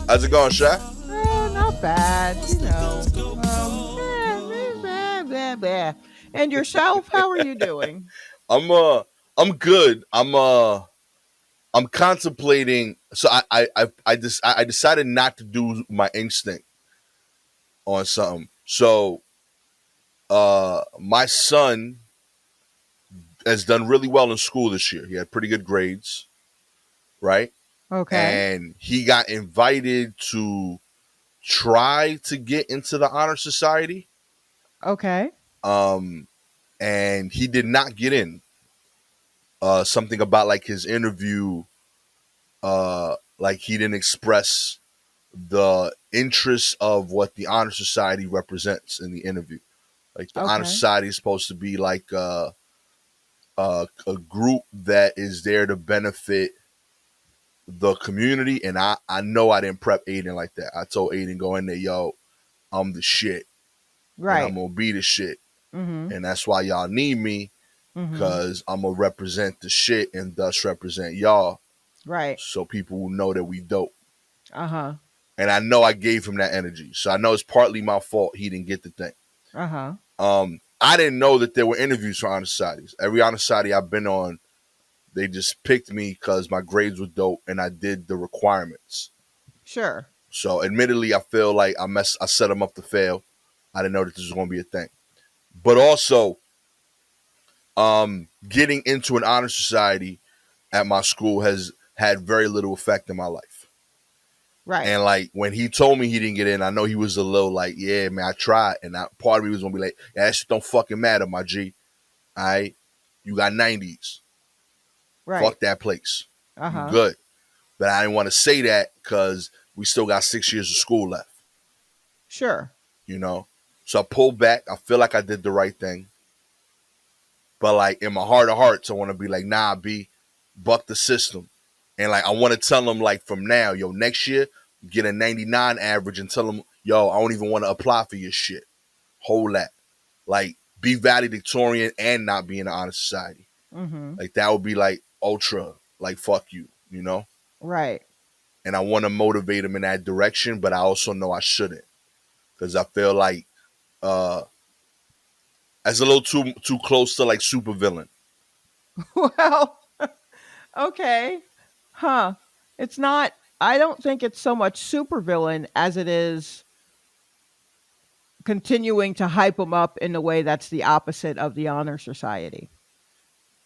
How's it going, Sha? Not bad, you know. Blah, blah, blah. And yourself, how are you doing? I'm I'm good. I'm contemplating. So I decided not to do my instinct on something. So my son has done really well in school this year. He had pretty good grades, right? Okay. And he got invited to try to get into the honor society. Okay. Um, and he did not get in. Something about like his interview, like he didn't express the interest of what the honor society represents in the interview. Like the honor Okay. society is supposed to be like a group that is there to benefit the community. And I know I didn't prep Aiden like that. I told Aiden, go in there, yo, I'm the shit and I'm Right. gonna be the shit. Mm-hmm. And that's why y'all need me, Mm-hmm. because I'm gonna represent the shit and thus represent y'all, Right. so people will know that we dope. Uh-huh. And I know I gave him that energy. So I know it's partly my fault he didn't get the thing. Uh-huh. I didn't know that there were interviews for honor societies. Every honor society I've been on, they just picked me because my grades were dope and I did the requirements. Sure. So admittedly, I feel like I set them up to fail. I didn't know that this was going to be a thing. But also, getting into an honor society at my school has had very little effect in my life. Right. And like when he told me he didn't get in, I know he was a little like, yeah, man, I tried. And part of me was gonna be like, yeah, that shit don't fucking matter, my G. All right, you got 90s. Right. Fuck that place. You Uh-huh. good. But I didn't want to say that because we still got 6 years of school left. Sure. You know. So I pulled back. I feel like I did the right thing. But like in my heart of hearts, I want to be like, nah, B, buck the system. And like I want to tell them like from now, yo, next year, get a 99 average and tell them, yo, I don't even want to apply for your shit. Hold that. Like be valedictorian and not be in the honor society. Mm-hmm. Like that would be like ultra, like fuck you, you know? Right. And I want to motivate them in that direction, but I also know I shouldn't. Because I feel like uh that's a little too close to like super villain. Well, okay. Huh. It's not I don't think it's so much supervillain as it is continuing to hype them up in a way that's the opposite of the honor society.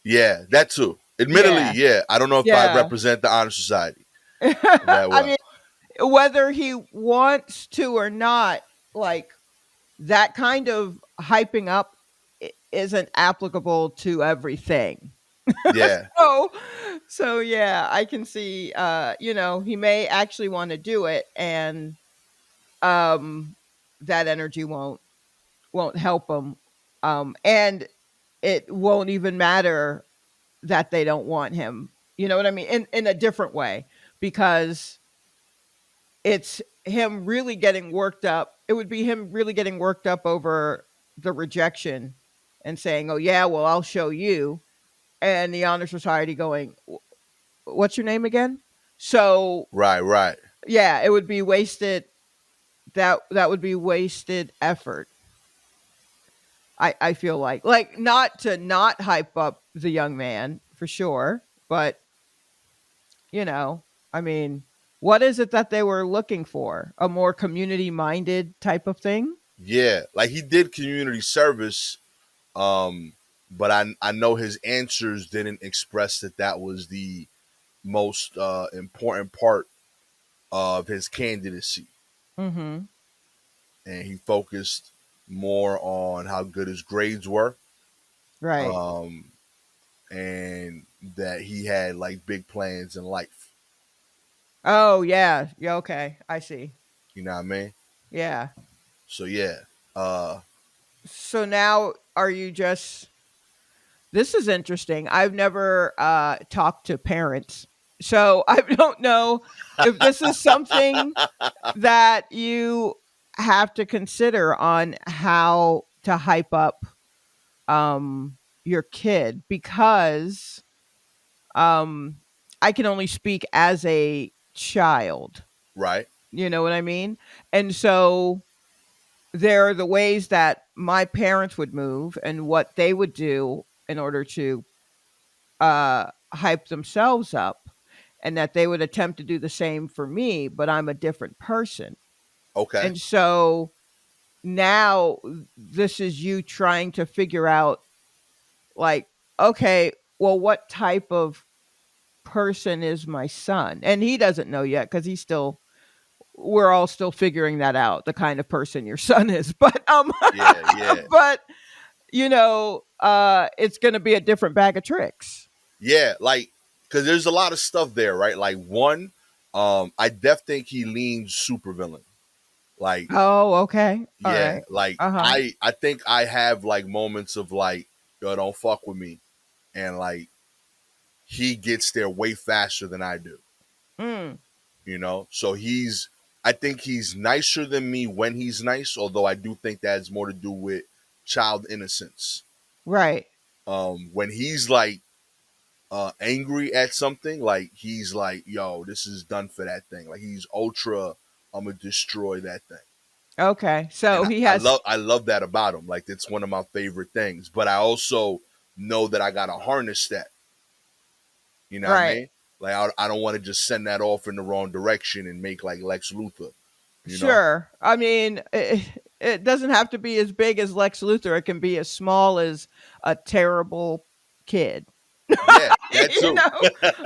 Yeah, that too. Admittedly, Yeah. yeah. I don't know if I Yeah. represent the honor society that I well. mean, whether he wants to or not, like that kind of hyping up isn't applicable to everything. Yeah. So, so yeah, I can see he may actually want to do it and um that energy won't help him. And it won't even matter that they don't want him. You know what I mean? In a different way, because it's him really getting worked up. It would be him really getting worked up over the rejection and saying, "Oh yeah, well I'll show you." And the honor society going, "What's your name again?" So, Right, right. yeah, it would be wasted that would be wasted effort. I feel like not to not hype up the young man for sure, but you know, I mean, what is it that they were looking for? A more community minded type of thing? Yeah. Like he did community service, um, but I know his answers didn't express that that was the most important part of his candidacy. Mhm. And he focused more on how good his grades were, Right. um, and that he had like big plans in life. Oh, yeah. Yeah, okay. I see. You know what I mean? Yeah. So yeah, uh, So now are you just this is interesting. I've never talked to parents. So I don't know if this is something that you have to consider on how to hype up your kid, because um I can only speak as a child. right? You know what I mean? And so there are the ways that my parents would move and what they would do in order to hype themselves up, and that they would attempt to do the same for me, but I'm a different person. Okay. And so now this is you trying to figure out, like, okay, well, what type of person is my son? And he doesn't know yet because we're all still figuring that out, the kind of person your son is. But Yeah, yeah, but it's going to be a different bag of tricks. yeah. Like, because there's a lot of stuff there, right? Like, one, I def think he leans super villain. Like, Oh, okay. All yeah, right. like Uh-huh. I think I have like moments of like, yo, don't fuck with me, and like he gets there way faster than I do. Mm, So I think he's nicer than me when he's nice, although I do think that has more to do with child innocence. right. When he's like angry at something, like he's like, yo, this is done for that thing. Like he's ultra, I'm gonna destroy that thing. Okay. And So he has I love that about him. Like it's one of my favorite things. But I also know that I gotta harness that. You know what I right. mean? Like I don't want to just send that off in the wrong direction and make like Lex Luthor. You know? Sure. I mean, it doesn't have to be as big as Lex Luthor. It can be as small as a terrible kid. Yeah, that you too. know,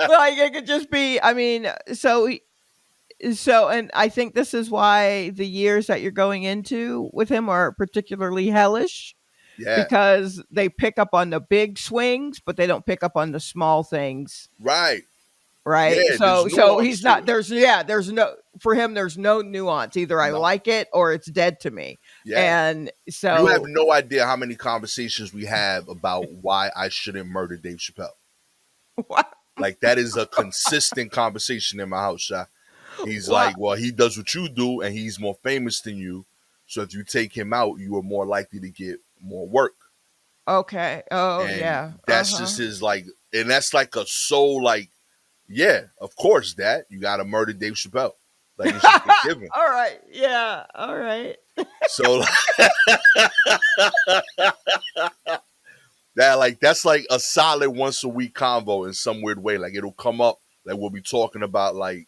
like it could just be. I mean, and I think this is why the years that you're going into with him are particularly hellish, Yeah, because they pick up on the big swings, but they don't pick up on the small things. right. Right. Yeah, there's So nuance he's to not it. there's no for him there's no nuance. Either I No. like it or it's dead to me. Yeah. And You have so no idea how many conversations we have about why I shouldn't murder Dave Chappelle. Like that is a consistent conversation in my house, Sha. He's what like, well, he does what you do, and he's more famous than you. So if you take him out, you are more likely to get more work. okay. Oh And yeah. that's just Uh-huh. his like, and that's like a soul like, yeah, of course, that you got to murder Dave Chappelle. Like it's just a given. All right. Yeah. All right. So that like that's like a solid once a week convo in some weird way. Like it'll come up, like we'll be talking about like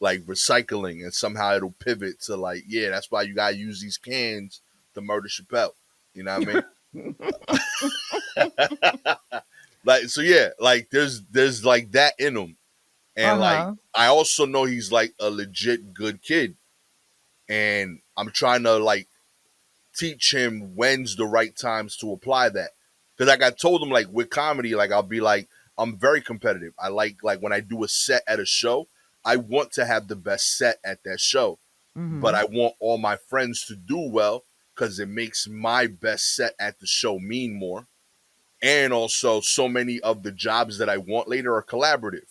recycling, and somehow it'll pivot to like, yeah, that's why you gotta use these cans to murder Chappelle. You know what I mean? Like so, yeah, like there's like that in him, and like Uh-huh. I also know he's like a legit good kid, and I'm trying to like teach him when's the right times to apply that. Because like I told him, like with comedy, like I'll be like, I'm very competitive. I like when I do a set at a show, I want to have the best set at that show, but Mhm. I want all my friends to do well because it makes my best set at the show mean more. And also, so many of the jobs that I want later are collaborative,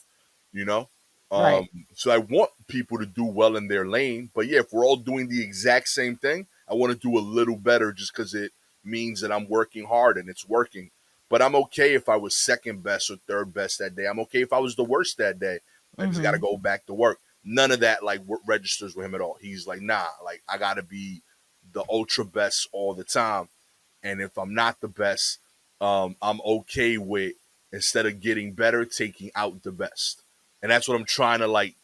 you know? Right. So I want people to do well in their lane. But yeah, if we're all doing the exact same thing, I want to do a little better just because it means that I'm working hard and it's working. But I'm okay if I was second best or third best that day. I'm okay if I was the worst that day. I just got to Mhm. go back to work. None of that like registers with him at all. He's like, nah, like I got to be the ultra best all the time. And if I'm not the best, I'm okay with, instead of getting better, taking out the best. And that's what I'm trying to like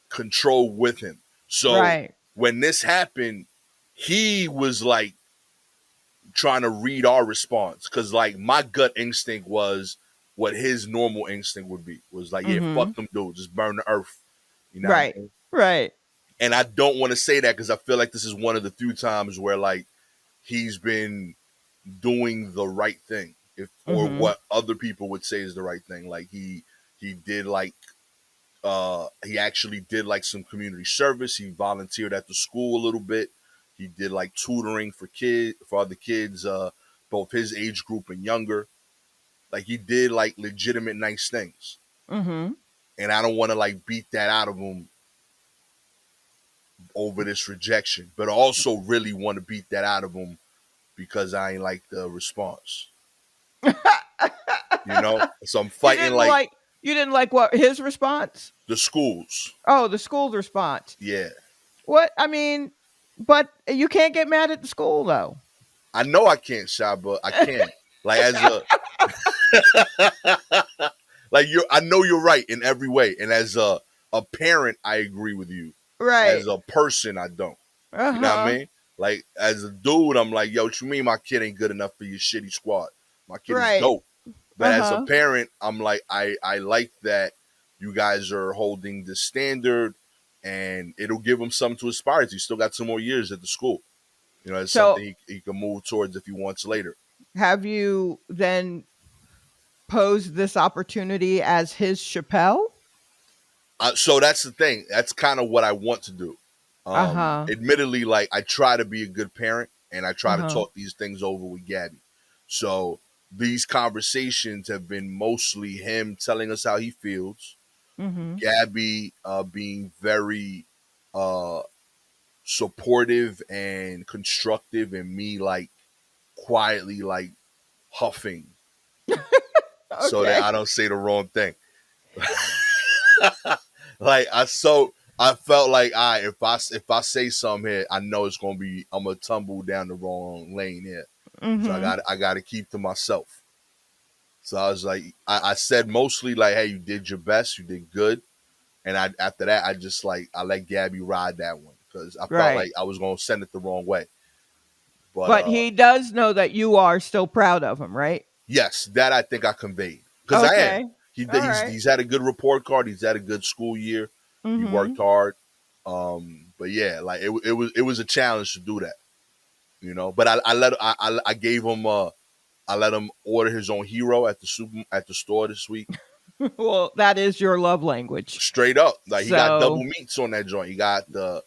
control with him. So Right. when this happened, he was like trying to read our response, because like my gut instinct was what his normal instinct would be, was like, yeah, fuck Mhm. them dudes, just burn the earth. You know what Right. I mean? Right. And I don't want to say that because I feel like this is one of the few times where like he's been doing the right thing, if or Mhm. what other people would say is the right thing. Like he did like he actually did like some community service. He volunteered at the school a little bit. He did like tutoring for other kids, both his age group and younger. Like he did like legitimate nice things. Mhm. And I don't want to like beat that out of him over this rejection, but I also really want to beat that out of him because I ain't like the response. So I'm You fighting didn't like, like You didn't like what his response? The schools. Oh, the school's response. Yeah. What? I mean, but you can't get mad at the school though. I know I can't, Shy, but I can. Like as a like I know you're right in every way. And as a parent, I agree with you. Right. As a person, I don't. You know what I Uh-huh. mean? Like as a dude, I'm like, yo, what you mean my kid ain't good enough for your shitty squad? My kid is Right. dope. But as a Uh-huh. parent, I'm like, I like that you guys are holding the standard, and it'll give him something to aspire to. He's still got 2 more years at the school. You know, it's So, something he can move towards if he wants later. have you then posed this opportunity as his Chappelle? So that's the thing. That's kind of what I want to do. Uh-huh. Admittedly, like I try to be a good parent and I try to Uh-huh. talk these things over with Gabby. So these conversations have been mostly him telling us how he feels, Mm-hmm. Gabby being very uh, supportive and constructive, and me like quietly like huffing so that Okay. I don't say the wrong thing. Like I felt like if I say something here, I know it's gonna be I'm gonna tumble down the wrong lane here. So Mm-hmm. I got to keep to myself. So I was like I said mostly like, hey, you did your best, you did good, and after that I just like I let Gabby ride that one because I felt Right. like I was gonna send it the wrong way. But But he does know that you are still proud of him, right? yes, that I think I conveyed because I am. Okay. All right. He's had a good report card. He's had a good school year. He Mm-hmm. worked hard. But yeah, like it was a challenge to do that, you know. But I gave him I let him order his own hero at the store this week. Well, that is your love language. Straight up, like he got double So, meats on that joint. He got the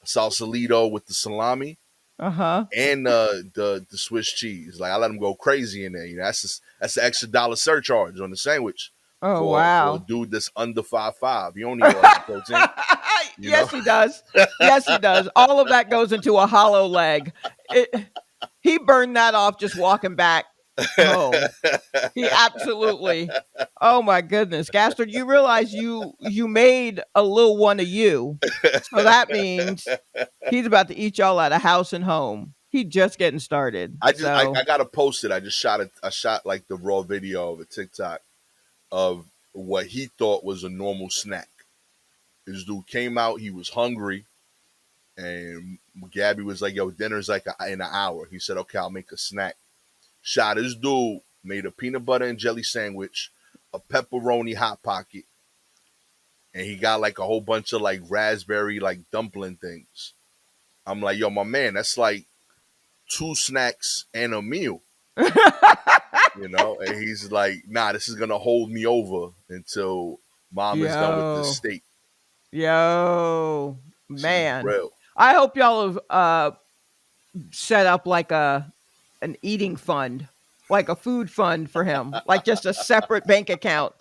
salsalito with the salami uh-huh. and the Swiss cheese. Like I let him go crazy in there. You know, that's the extra dollar surcharge on the sandwich Oh, for a wow. dude that's under 5'5". You don't need all that protein, you know. Yes, he does. Yes, he does. All of that goes into a hollow leg. It, he burned that off just walking back home. He absolutely. Oh my goodness, Gastor, you realize you made a little one of you. So that means he's about to eat y'all out of house and home. He just getting started. I So, gotta post it. I just shot it. I shot like the raw video of a TikTok of what he thought was a normal snack. This dude came out. He was hungry, and Gabby was like, "Yo, dinner's like in an hour." He said, "Okay, I'll make a snack." Shot this dude made a peanut butter and jelly sandwich, a pepperoni hot pocket, and he got like a whole bunch of like raspberry like dumpling things. I'm like, "Yo, my man, that's like 2 snacks and a meal." You know, and he's like, "Nah, this is gonna hold me over until mom is done with this yo, steak." yo, She's man. real. I hope y'all have set up like an eating fund, like a food fund for him, like just a separate bank account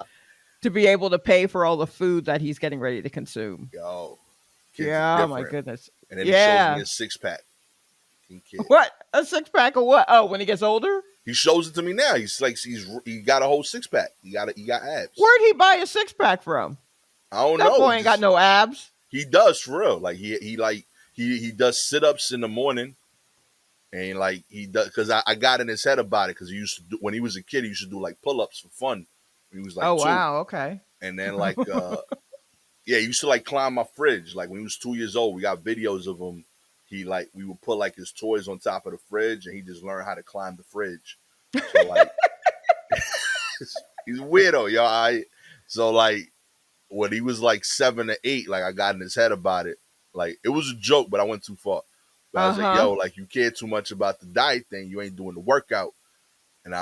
to be able to pay for all the food that he's getting ready to consume. Yo, kids is Yeah, oh my different. goodness. And then he shows me Yeah. a 6 pack. Kid. What? A six pack of what? Oh, when he gets older? He shows it to me now. He's like he got a whole 6 pack. He got abs. Where'd he buy a six pack from? I don't That know. boy ain't got Just no abs. he does for real. Like he does sit ups in the morning, and like he does because I got in his head about it because he used to do when he was a kid. He used to do like pull ups for fun when he was like Oh 2, wow, okay. and then like yeah, he used to like climb my fridge. Like when he was 2 years old, we got videos of him. He like we would put like his toys on top of the fridge, and he just learned how to climb the fridge. So like he's a weirdo, y'all. So like when he was like 7 or 8, like I got in his head about it. Like it was a joke, but I went too far. But I was like, Uh-huh. yo, like you care too much about the diet thing. You ain't doing the workout. And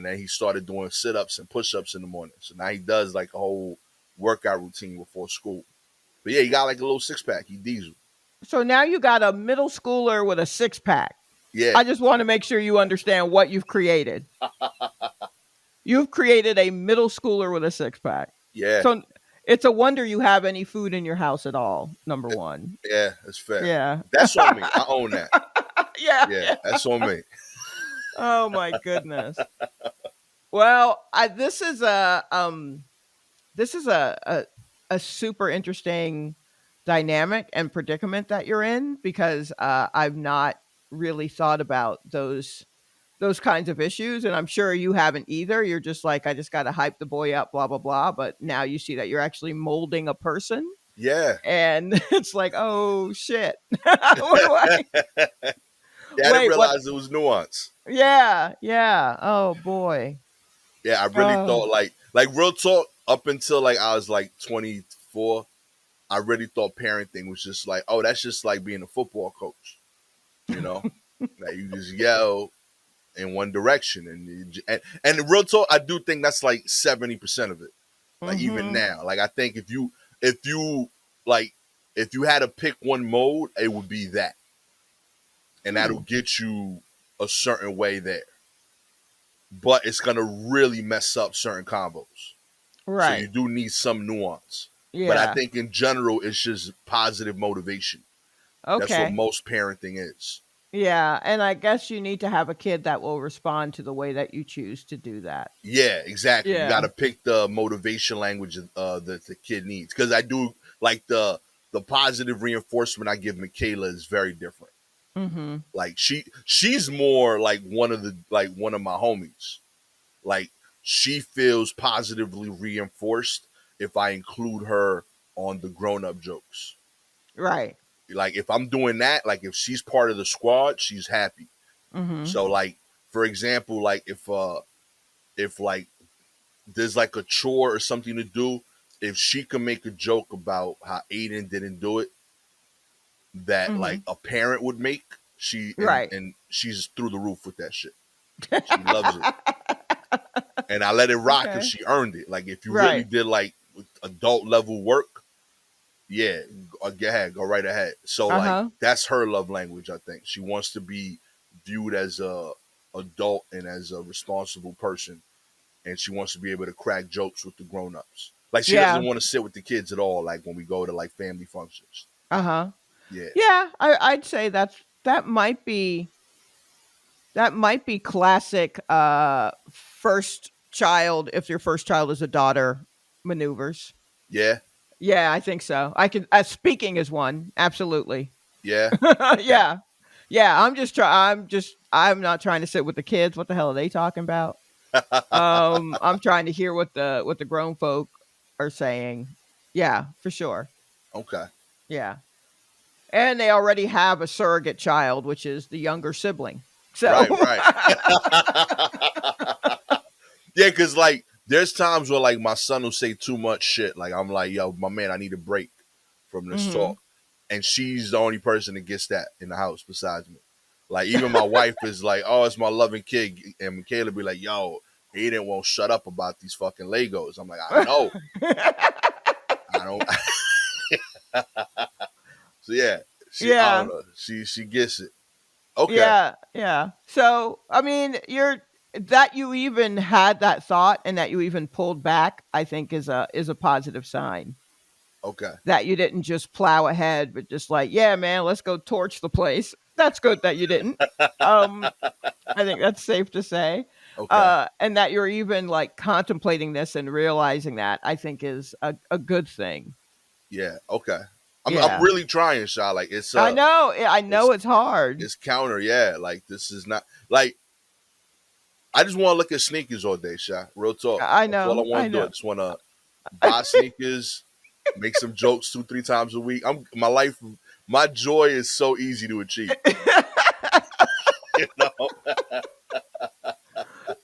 then he started doing sit ups and push ups in the morning. So now he does like a whole workout routine before school. But yeah, he got like a little 6 pack. He diesel. So now you got a middle schooler with a six pack. Yeah, I just want to make sure you understand what you've created. You've created a middle schooler with a six pack. yeah, So it's a wonder you have any food in your house at all. Number one. yeah. That's fair. Yeah. That's on me. I own that. Yeah. Yeah, Yeah. that's on me. Oh my goodness. Well, this is a this is a super interesting dynamic and predicament that you're in, because I've not really thought about those kinds of issues, and I'm sure you haven't either. You're just like, I just got to hype the boy up, blah blah blah. But now you see that you're actually molding a person, Yeah. and it's like, oh shit, what do I? Yeah, I didn't Wait, what? realize it was nuance. Yeah, yeah. Oh boy. Yeah, I really Oh. thought like real talk, up until like I was like 24, I really thought parenting was just like, oh, that's just like being a football coach, you know? That you just yell in one direction, and real talk, I do think that's like 70% of it. Like even Mhm. now, like I think if you like if you had to pick one mode, it would be that, and that'll Hmm. get you a certain way there. But it's gonna really mess up certain combos. So you Right. do need some nuance. But I Yeah. think in general, it's just positive motivation. That's what Okay. most parenting is. Yeah, and I guess you need to have a kid that will respond to the way that you choose to do that. Yeah, exactly. You got Yeah. to pick the motivation language that the kid needs. Because I do like the positive reinforcement I give Michaela is very different. Mhm. Like she's more like one of my homies. Like she feels positively reinforced if I include her on the grown up jokes. Right. Like if I'm doing that, like if she's part of the squad, she's happy. Mhm. So like for example, like if like there's like a chore or something to do, if she can make a joke about how Aiden didn't do it that like Mhm. a parent would make, she Right. and she's through the roof with that shit. She loves it. And I let it rock because Okay. she earned it. Like if you really Right. did like adult level work, yeah, go ahead, go right ahead. So like Uh-huh. that's her love language. I think she wants to be viewed as a adult and as a responsible person, and she wants to be able to crack jokes with the grown ups. Like she Yeah. doesn't want to sit with the kids at all. Like when we go to like family functions. Uh-huh. Yeah, Yeah, I'd say that might be classic first child, if your first child is a daughter, maneuvers. yeah, Yeah, I think so. I can speaking is one. Absolutely. yeah. Okay, Yeah. Yeah, I'm not trying to sit with the kids. What the hell are they talking about? I'm trying to hear what the grown folk are saying. Yeah, for sure. okay. Yeah. And they already have a surrogate child, which is the younger sibling. So, Right, right. Yeah, because like there's times where like my son will say too much shit. Like I'm like, yo, my man, I need a break from this talk. mhm. And she's the only person that gets that in the house besides me. Like even my wife is like, oh, it's my loving kid. And Michaela be like, yo, he didn't won't shut up about these fucking Legos. I'm like, I know. I don't so yeah, she I don't Yeah. know. She gets it. Okay. Yeah, yeah. So, I mean, you're that you even had that thought and that you even pulled back, I think is a positive sign. Okay. That you didn't just plow ahead, but just like, yeah, man, let's go torch the place. That's good that you didn't. Um, I think that's safe to say. Okay. And that you're even like contemplating this and realizing that, I think is a good thing. Yeah. Okay. I'm Yeah. really trying, Shy. Like I know it's it's hard. it's counter, yeah. Like this is not like I just want to look at sneakers all day, Shy. Real talk. I That's all I know. want I to do. I know. just want to buy sneakers, make some jokes 2 3 times a week. I'm my life, my joy is so easy to achieve. You know,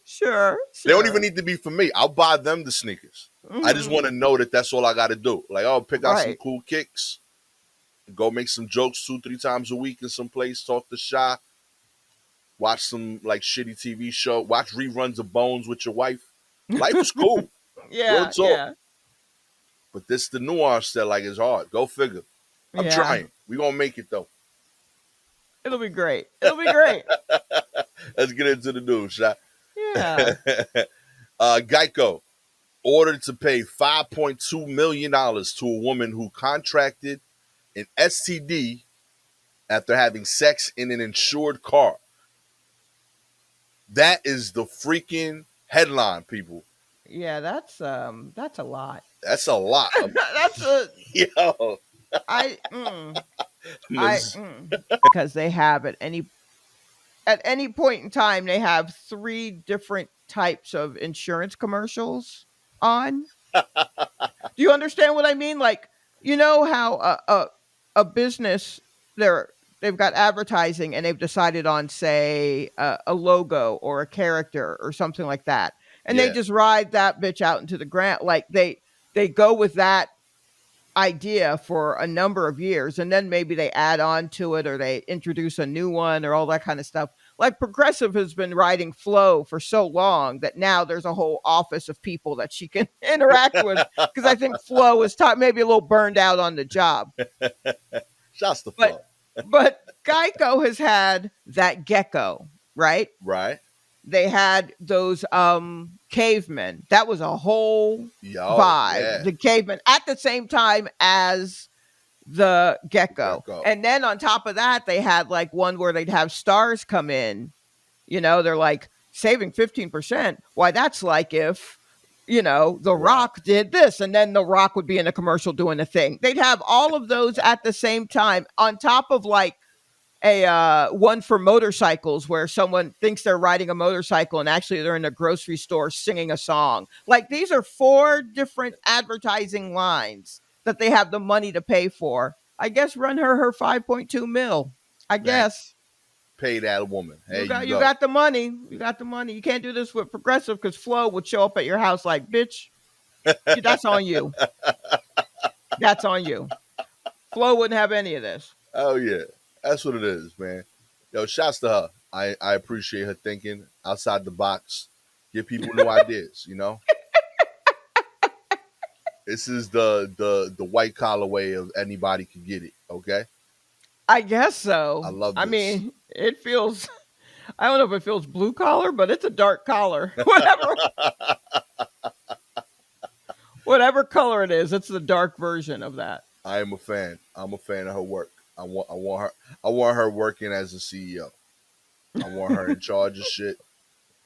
Sure, they don't even sure. need to be for me. I'll buy them the sneakers. I just Mhm. want to know that that's all I got to do. Like, I'll pick out some Right. cool kicks, go make some jokes 2 3 times a week in some place, talk to Shy, watch some like shitty TV show, watch reruns of Bones with your wife. Life is cool. Real Yeah, talk. yeah, But this the nuance that like is hard. Go figure. I'm yeah. trying. We gonna make it though. It'll be great. It'll be great. Let's get into the news, Shy. Yeah. Geico ordered to pay $5.2 million to a woman who contracted an STD after having sex in an insured car. That is the freaking headline, people. Yeah, that's a lot. That's a lot. That's a Yo, I Miss- because they have at any point in time they have three different types of insurance commercials on. Do you understand what I mean? Like, you know how a business they're they've got advertising and they've decided on, say, a logo or a character or something like that, and they yeah, just ride that bitch out into the ground. Like they go with that idea for a number of years, and then maybe they add on to it or they introduce a new one or all that kind of stuff. Like Progressive has been writing Flow for so long that now there's a whole office of people that she can interact with, because I think Flow is maybe a little burned out on the job. shots to but flow. but Geico has had that gecko, right? Right? They had those cavemen. That was a whole Yo, vibe. yeah. The cavemen at the same time as the gecko. Gecko. And then on top of that, they had like one where they'd have stars come in. They're like saving 15%. Why, that's like if, The Right. Rock did this, and then The Rock would be in a commercial doing a thing. They'd have all of those at the same time on top of like a one for motorcycles where someone thinks they're riding a motorcycle and actually they're in a grocery store singing a song. Like, these are four different advertising lines that they have the money to pay for. I guess run her 5.2 mil. I Man, guess pay that woman. There you you got you go. got the money. You got the money. You can't do this with Progressive because Flo would show up at your house like, bitch, that's on you. That's on you. Flo wouldn't have any of this. Oh yeah. That's what it is, man. Yo, shouts to her. I appreciate her thinking outside the box. Give people new ideas, you know? This is the white collar way of anybody can get it, okay? I guess I so. love I this. mean, it feels, I don't know if it feels blue collar, but it's a dark collar. Whatever color it is, it's the dark version of that. I am a fan. I'm a fan of her work. I want her working as a CEO. I want her in charge of shit.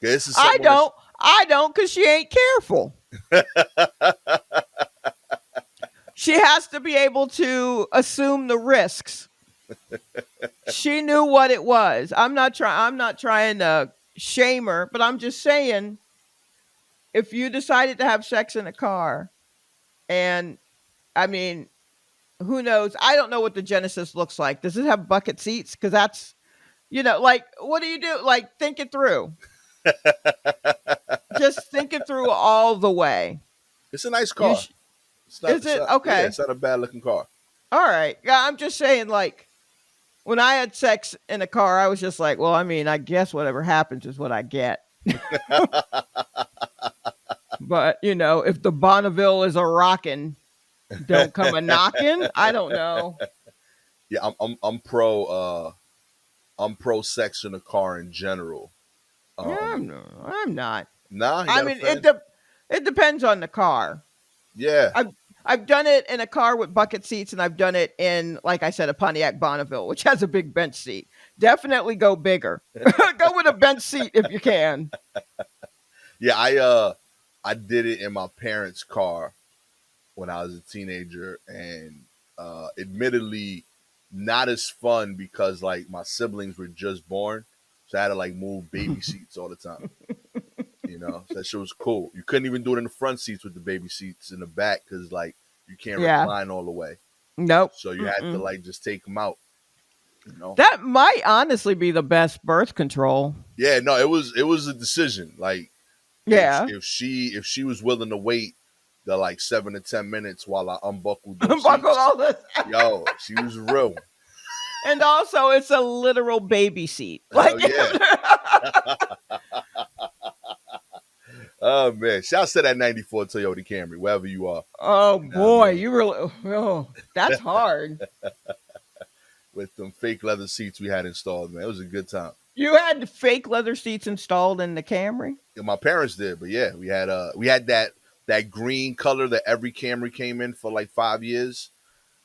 This is I someone that's don't. I don't, because she ain't careful. She has to be able to assume the risks. She knew what it was. I'm not trying to shame her, but I'm just saying, if you decided to have sex in a car, and I mean, who knows? I don't know what the Genesis looks like. Does it have bucket seats? Because that's, like, what do you do? Like, think it through. Just think it through all the way. it's a nice You car. Is it Yeah, okay? it's not a bad looking car. All right. Yeah, I'm just saying, like, when I had sex in a car, I was just like, well, I mean, I guess whatever happens is what I get. But if the Bonneville is a rockin', don't come a knockin'. I don't know. Yeah, I'm pro sex in a car in general. Yeah, Um I'm not. nah, you I not a mean, fan? it depends on the car. Yeah. I've done it in a car with bucket seats, and I've done it in, like I said, a Pontiac Bonneville, which has a big bench seat. Definitely go bigger. Go with a bench seat if you can. Yeah, I did it in my parents' car when I was a teenager, and admittedly not as fun because like my siblings were just born, so I had to like move baby seats all the time. So that shit was cool. You couldn't even do it in the front seats with the baby seats in the back because like you can't Yeah. recline all the way, Nope. so you had to Mm-mm. like just take them out. You know? That might honestly be the best birth control. Yeah, no, it was a decision. Like if Yeah. if she was willing to wait the like 7 to 10 minutes while I unbuckled those Buckle seats, all this. yo, she was real. And also, it's a literal baby seat. Like, Hell yeah. Oh man, shouts to that '94 Toyota Camry, wherever you are. oh You know what I boy, mean? you really, that's hard. With them fake leather seats we had installed, man, it was a good time. You had fake leather seats installed in the Camry? Yeah, my parents did, but yeah, we had that green color that every Camry came in for like 5 years.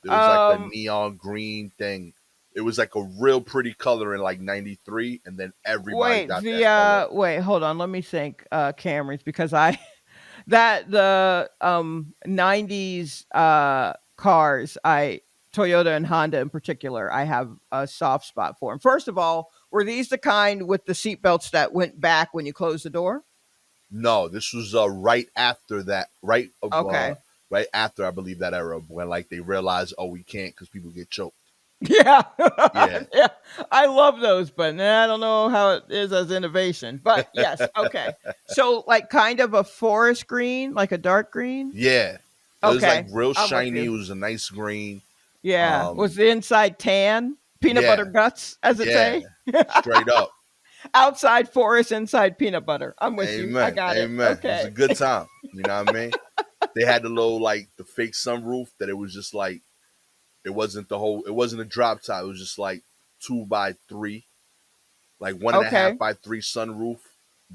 It was like a Um, neon green thing. It was like a real pretty color in like '93, and then everybody wait, got that color. wait, hold on, let me think. Camrys, because I That the 90s cars, I Toyota and Honda in particular, I have a soft spot for them. First of all, were these the kind with the seatbelts that went back when you closed the door? No, this was right after that, Okay. right after I believe that era when like they realized, oh, we can't because people get choked. Yeah. Yeah, Yeah. I love those, but I don't know how it is as innovation. But yes, okay. So like kind of a forest green, like a dark green? yeah. It was like Okay. real I'm with shiny. It you. was a nice green. Yeah. Was Um, the inside tan? Peanut butter yeah, guts, as it yeah, say? straight up. Outside forest, inside peanut butter. I'm with you. I Amen, got it. amen. It was a Okay. good time. You know what I mean? They had the little like the fake sunroof that it was just like it wasn't a drop top. It was just like 2 by 3, like 1.5 Okay. by 3 sunroof.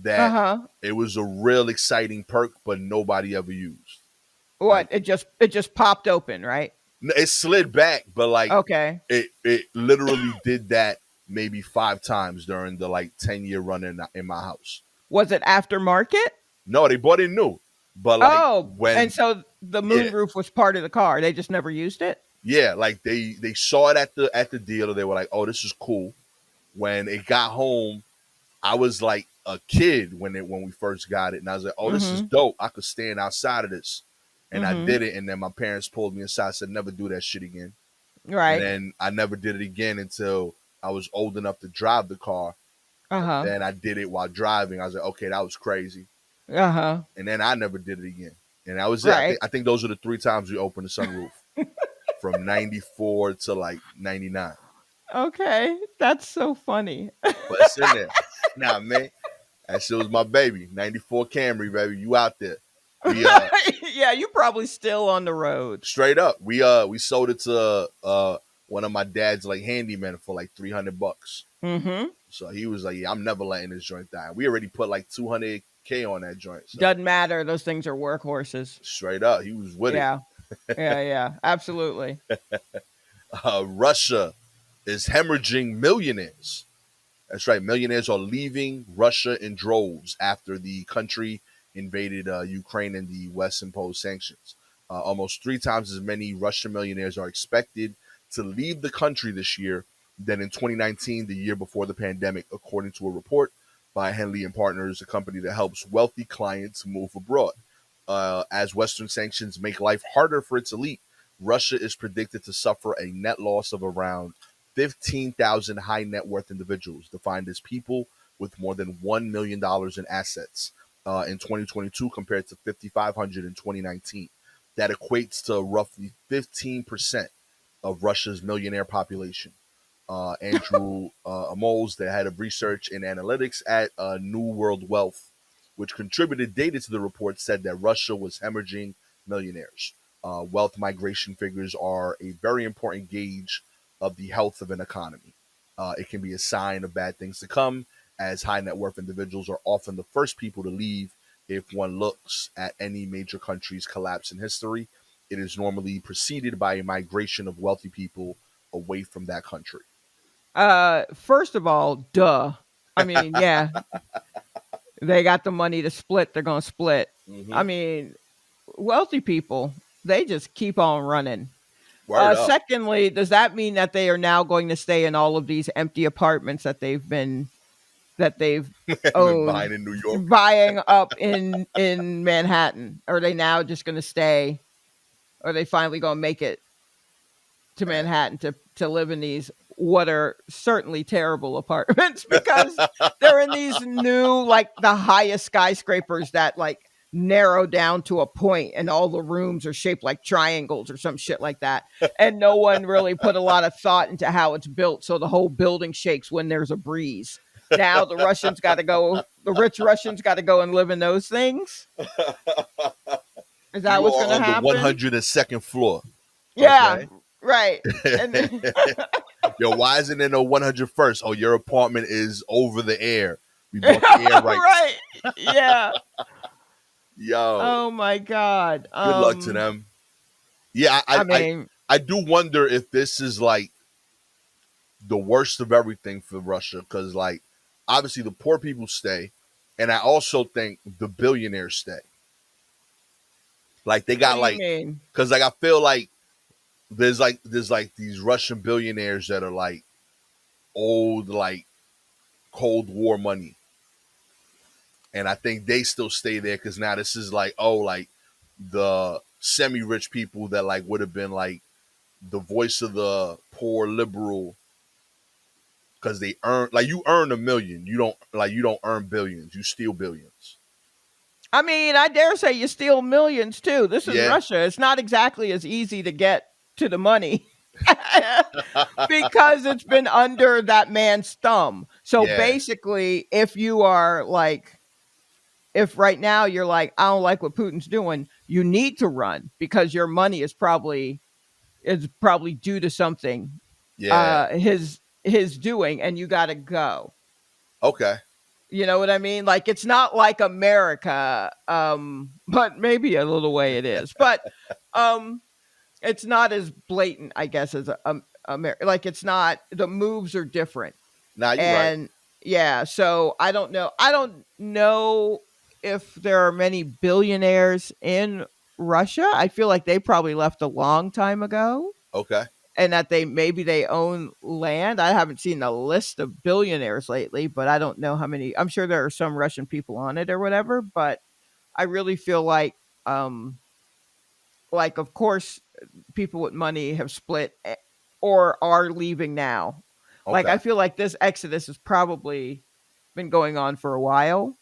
That Uh-huh. it was a real exciting perk, but nobody ever used. What? Like It just popped open, right? it slid back, but like Okay. it literally did that maybe 5 times during the like 10-year run in my house. Was it aftermarket? No, they bought it new, but like Oh, and when so the yeah moonroof was part of the car. They just never used it? yeah like they saw it at the dealer. They were like, oh, this is cool. When it got home, I was like a kid when we first got it, and I was like, "Oh, this is Mhm. dope. I could stand outside of this," and I Mhm. did it. And then my parents pulled me aside, said, "Never do that shit again." And Right. then I never did it again until I was old enough to drive the car. Uh-huh. Then I did it while driving. I was like, "Okay, that was crazy." Uh-huh. And then I never did it again, and that was it. Right. I think those are the 3 times we opened the sunroof from '94 to like '99. Okay. That's so funny. But it's in there. Nah, man. That shit was my baby. '94 Camry, baby. You out there. We Yeah, you probably still on the road. straight up. We sold it to one of my dad's like handyman for like $300. Mhm. So he was like, "Yeah, I'm never letting this joint die." We already put like 200K on that joint. So Doesn't matter. Those things are workhorses. straight up, he was with it. Yeah. Yeah, yeah. Absolutely. Russia is hemorrhaging millionaires. That's right. Millionaires are leaving Russia in droves after the country invaded Ukraine and the West imposed sanctions. Almost 3 times as many Russian millionaires are expected to leave the country this year than in 2019, the year before the pandemic, according to a report by Henley and Partners, a company that helps wealthy clients move abroad. As Western sanctions make life harder for its elite, Russia is predicted to suffer a net loss of around 15,000 high net worth individuals, defined as people with more than $1 million in assets in 2022 compared to 5,500 in 2019. That equates to roughly 15% of Russia's millionaire population. Andrew Amols, the head of research and analytics at New World Wealth, which contributed data to the report, said that Russia was hemorrhaging millionaires. Wealth migration figures are a very important gauge of the health of an economy. It can be a sign of bad things to come, as high net worth individuals are often the first people to leave. If one looks at any major country's collapse in history, it is normally preceded by a migration of wealthy people away from that country. First of all, duh. I mean, yeah, they got the money to split, they're going to split. I Mm-hmm. mean, wealthy people, they just keep on running. Word up. Secondly, does that mean that they are now going to stay in all of these empty apartments that they've Been buying owned in New York. buying up in Manhattan? Are they now just going to stay? Or are they finally going to make it to Man. Manhattan to live in these what are certainly terrible apartments because they're in these new like the highest skyscrapers that like narrow down to a point and all the rooms are shaped like triangles or some shit like that, and no one really put a lot of thought into how it's built, so the whole building shakes when there's a breeze. Now the rich Russians got to go and live in those things. Is that You what's are going to on the happen? 102nd floor. Yeah, Okay. right. And Yo, why isn't there no 101st? Oh, your apartment is over the air. We bought the air rights. right. Yeah. Yo, Oh my god. good luck to them. Yeah, I mean, I do wonder if this is like the worst of everything for Russia because, like, obviously the poor people stay, and I also think the billionaires stay. Like they What got do you like, mean? because like I feel like there's like these Russian billionaires that are like old like Cold War money, and I think they still stay there because now this is like, oh, like the semi-rich people that like would have been like the voice of the poor liberal, because they earn, like, you earn a million, you don't earn billions, you steal billions. I mean, I dare say you steal millions too. This is Yeah, Russia. It's not exactly as easy to get to the money because it's been under that man's thumb. So yeah, basically, if you are like, if right now you're like, I don't like what Putin's doing, you need to run because your money is probably due to something yeah. his doing, and you got to go. Okay. You know what I mean? Like it's not like America, but maybe a little way it is. But um it's not as blatant, I guess, as America. Like it's not, the moves are different. Nah, you're right. And yeah, so I don't know. I don't know if there are many billionaires in Russia. I feel like they probably left a long time ago, Okay. and that they own land. I haven't seen a list of billionaires lately, but I don't know how many. I'm sure there are some Russian people on it or whatever, but I really feel like of course people with money have split, or are leaving now. Like Okay. I feel like this exodus has probably been going on for a while.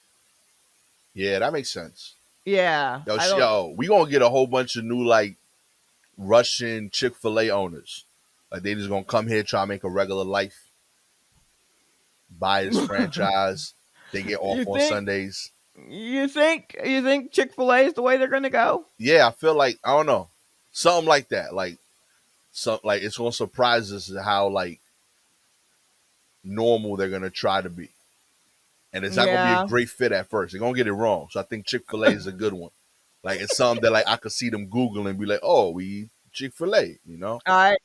Yeah, that makes sense. Yeah, Yo, I don't. yo, we gonna get a whole bunch of new like Russian Chick-fil-A owners. Like they just gonna come here, try to make a regular life, buy this franchise. They get off you on think Sundays. you think Chick-fil-A is the way they're going to go? Yeah, I feel like, I don't know, something like that. Like some, like it's gonna surprise us how like normal they're gonna try to be, and it's not gonna be a Yeah. great fit at first. They're gonna get it wrong. So I think Chick-fil-A is a good one. Like it's something that like I could see them Googling and be like, oh, we eat Chick-fil-A, you know? I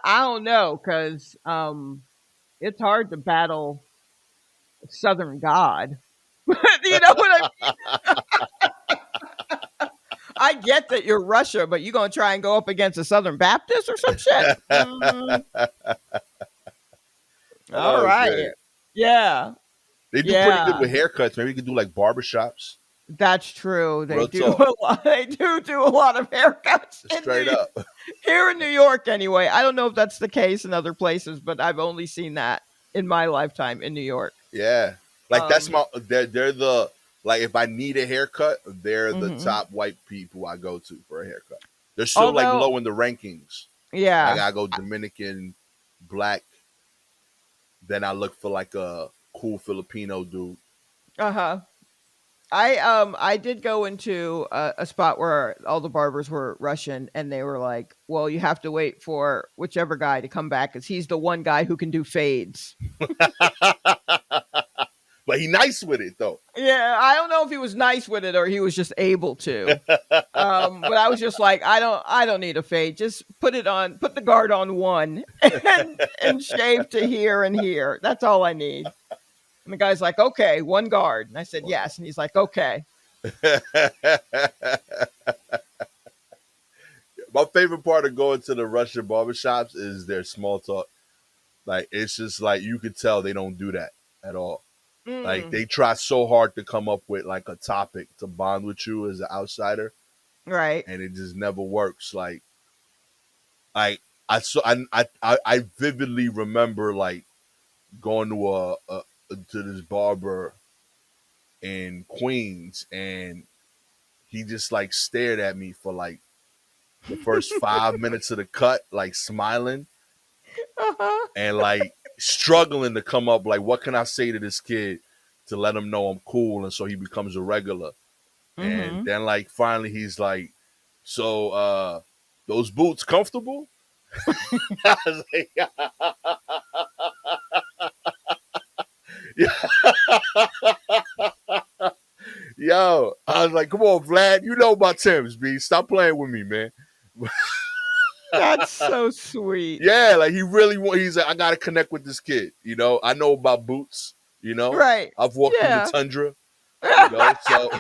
don't know, cuz it's hard to battle Southern God. You know what I mean? I get that you're Russia, but you going to try and go up against a Southern Baptist or some shit? All Oh right. man. Yeah. They do pretty good Yeah. with haircuts. Maybe we could do like barbershops. That's true. They Real do talk. a lot. They do a lot of haircuts in Straight up. here in New York anyway. I don't know if that's the case in other places, but I've only seen that in my lifetime in New York. Yeah. Like that's Um my they're the, like if I need a haircut, they're the mhm. top white people I go to for a haircut. They're still like Although low in the rankings. Like yeah. I go Dominican, black, then I look for like a cool Filipino dude. Uh-huh. I did go into a spot where all the barbers were Russian, and they were like, "Well, you have to wait for whichever guy to come back cuz he's the one guy who can do fades." But he nice with it though. Yeah, I don't know if he was nice with it or he was just able to. But I was just like, I don't need a fade. Just put the guard on one and shave to here and here. That's all I need. And the guy's like, okay, one guard. And I said, yes. And he's like, okay. My favorite part of going to the Russian barbershops is their small talk. Like it's just like you could tell they don't do that at all. Like Mm, they try so hard to come up with like a topic to bond with you as an outsider, right. and it just never works. Like I so I vividly remember like going to a to this barber in Queens, and he just like stared at me for like the first 5 minutes of the cut, like smiling Uh-huh. and like struggling to come up, like what can I say to this kid to let him know I'm cool, and so he becomes a regular. And Mm-hmm. then like finally he's like, so those boots comfortable? I was like, yo, I was like, come on, Vlad, you know about Tim's, B. Stop playing with me, man. That's so sweet. Yeah, like he really he's like, I gotta connect with this kid. You know, I know about boots, you know. Right. I've walked through the Yeah. tundra, you know, so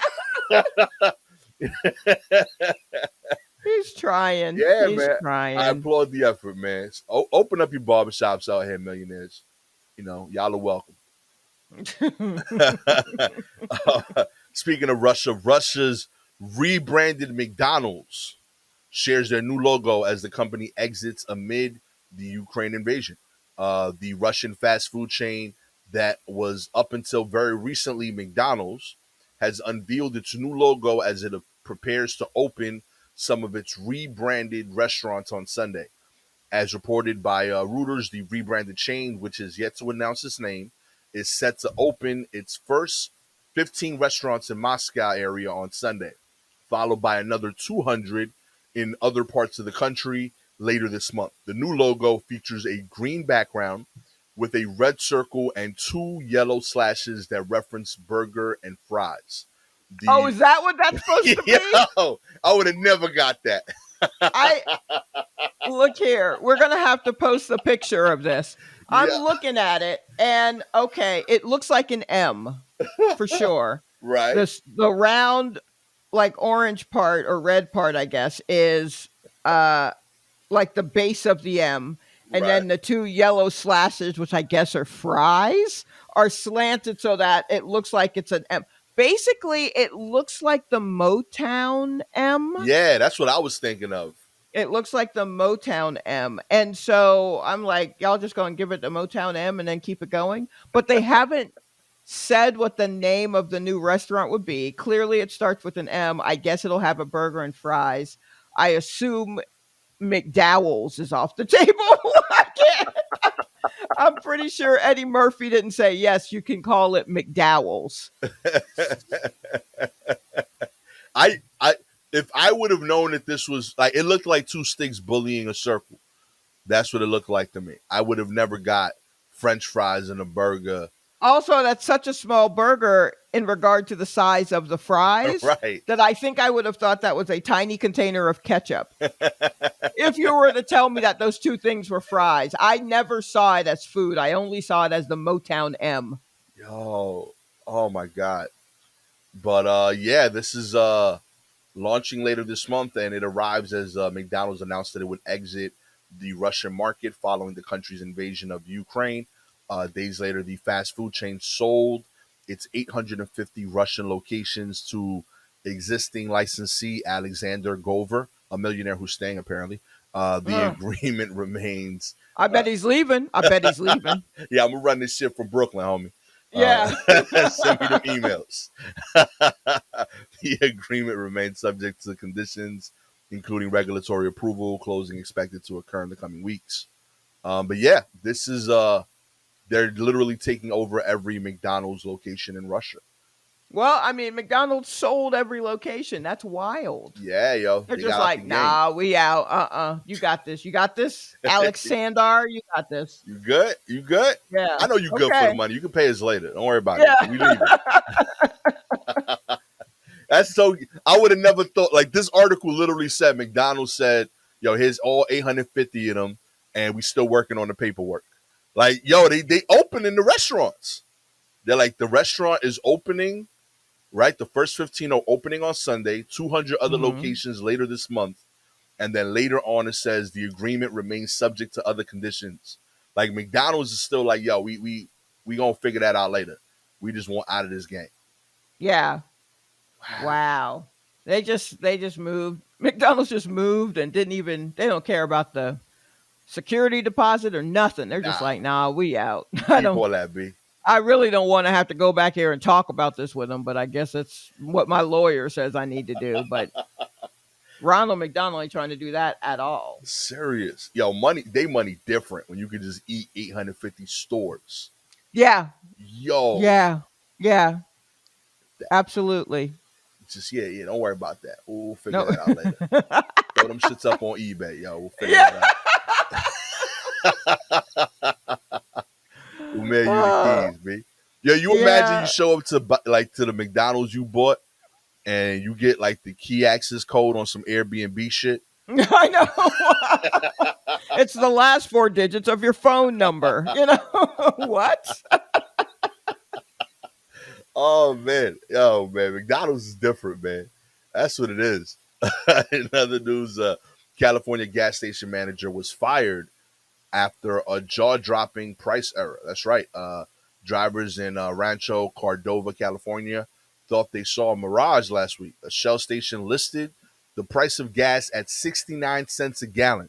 He's trying. Yeah, He's man. I trying. applaud the effort, man. Open up your barbershops out here, millionaires. Y'all are welcome. Speaking of Russia, Russia's rebranded McDonald's shares their new logo as the company exits amid the Ukraine invasion. The Russian fast food chain that was up until very recently McDonald's has unveiled its new logo as it prepares to open some of its rebranded restaurants on Sunday. As reported by Reuters, the rebranded chain, which is yet to announce its name, is set to open its first 15 restaurants in Moscow area on Sunday, followed by another 200 in other parts of the country later this month. The new logo features a green background with a red circle and two yellow slashes that reference burger and fries. Oh, The is that what that's supposed to be? Yo, I would have never got that. I look here. We're gonna have to post a picture of this. I'm Yeah, looking at it, and okay, it looks like an M for sure. right, The round, like orange part or red part, I guess, is like the base of the M, and right. then the two yellow slashes, which I guess are fries, are slanted so that it looks like it's an M. Basically, it looks like the Motown M. Yeah, that's what I was thinking of. It looks like the Motown M. And so I'm like, y'all just going to give it the Motown M and then keep it going? But they haven't said what the name of the new restaurant would be. Clearly, it starts with an M. I guess it'll have a burger and fries. I assume McDowell's is off the table. I can't. I'm pretty sure Eddie Murphy didn't say, yes, you can call it McDowell's. I if I would have known that this was like it looked like two sticks bullying a circle. That's what it looked like to me. I would have never got French fries and a burger. Also, that's such a small burger in regard to the size of the fries Right. that I think I would have thought that was a tiny container of ketchup. If you were to tell me that those two things were fries, I never saw it as food. I only saw it as the Motown M. Yo. Oh my God. But yeah, this is launching later this month, and it arrives as McDonald's announced that it would exit the Russian market following the country's invasion of Ukraine. Days later, the fast food chain sold its 850 Russian locations to existing licensee Alexander Gover, a millionaire who's staying apparently. The Ugh. agreement remains. I bet he's leaving. I bet he's leaving. Yeah, I'm gonna run this shit from Brooklyn, homie. Yeah. Send me the emails. The agreement remains subject to conditions, including regulatory approval, closing expected to occur in the coming weeks. But yeah, this is they're literally taking over every McDonald's location in Russia. Well, I mean, McDonald's sold every location. That's wild. Yeah, yo, They're they just got out the like, game. nah, we out. You got this. You got this. Alex Sandar, you got this. You good? You good? Yeah. I know you good for Okay. the money. You can pay us later. Don't worry about Yeah. it. We leave it. That's so. I would have never thought. Like this article literally said, McDonald's said, "Yo, here's all 850 of them, and we still working on the paperwork." Like, yo, they open in the restaurants. They're like the restaurant is opening, right? The first 15 are opening on Sunday. 200 other Mhm. locations later this month, and then later on it says the agreement remains subject to other conditions. Like McDonald's is still like, yo, we gonna figure that out later. We just want out of this game. Yeah. Wow. They just moved. McDonald's just moved and they don't care about the security deposit or nothing. They're just Nah, like, nah, we out. keep all that, B. I really don't want to have to go back here and talk about this with them, but I guess that's what my lawyer says I need to do. But Ronald McDonald ain't trying to do that at all. Serious. Yo, money different when you could just eat 850 stores. Yeah. Yo. Yeah. Yeah. Absolutely. Just yeah, don't worry about that. We'll figure No. that out later. Throw them shits up on eBay, yo. We'll figure Yeah. that out. We'll mail you the keys, B. Yo, you imagine Yeah. you show up to the McDonald's you bought and you get like the key access code on some Airbnb shit. I know. It's the last 4 digits of your phone number. You know what? Oh man, yo man, McDonald's is different, man. That's what it is. In other news, California gas station manager was fired after a jaw-dropping price error. That's right. Drivers in Rancho Cordova, California, thought they saw a mirage last week. A Shell station listed the price of gas at 69 cents a gallon.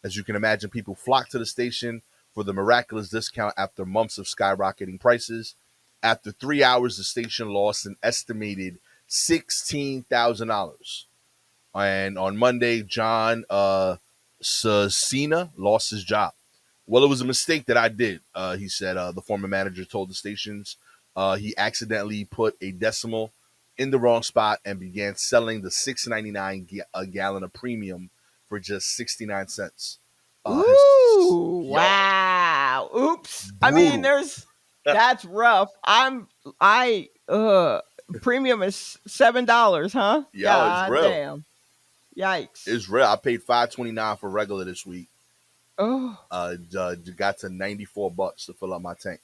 As you can imagine, people flocked to the station for the miraculous discount after months of skyrocketing prices. After 3 hours, the station lost an estimated $16,000. And on Monday, John Cena lost his job. Well, it was a mistake that I did, he said. The former manager told the stations he accidentally put a decimal in the wrong spot and began selling the $6.99 a gallon of premium for just 69 cents. His Ooh, yo wow. Oops. I mean, brutal. that's rough. I premium is $7, huh? Yo, it's God real. damn. Yikes. It's real. I paid $5.29 for regular this week. Oh. Got to $94 to fill up my tank.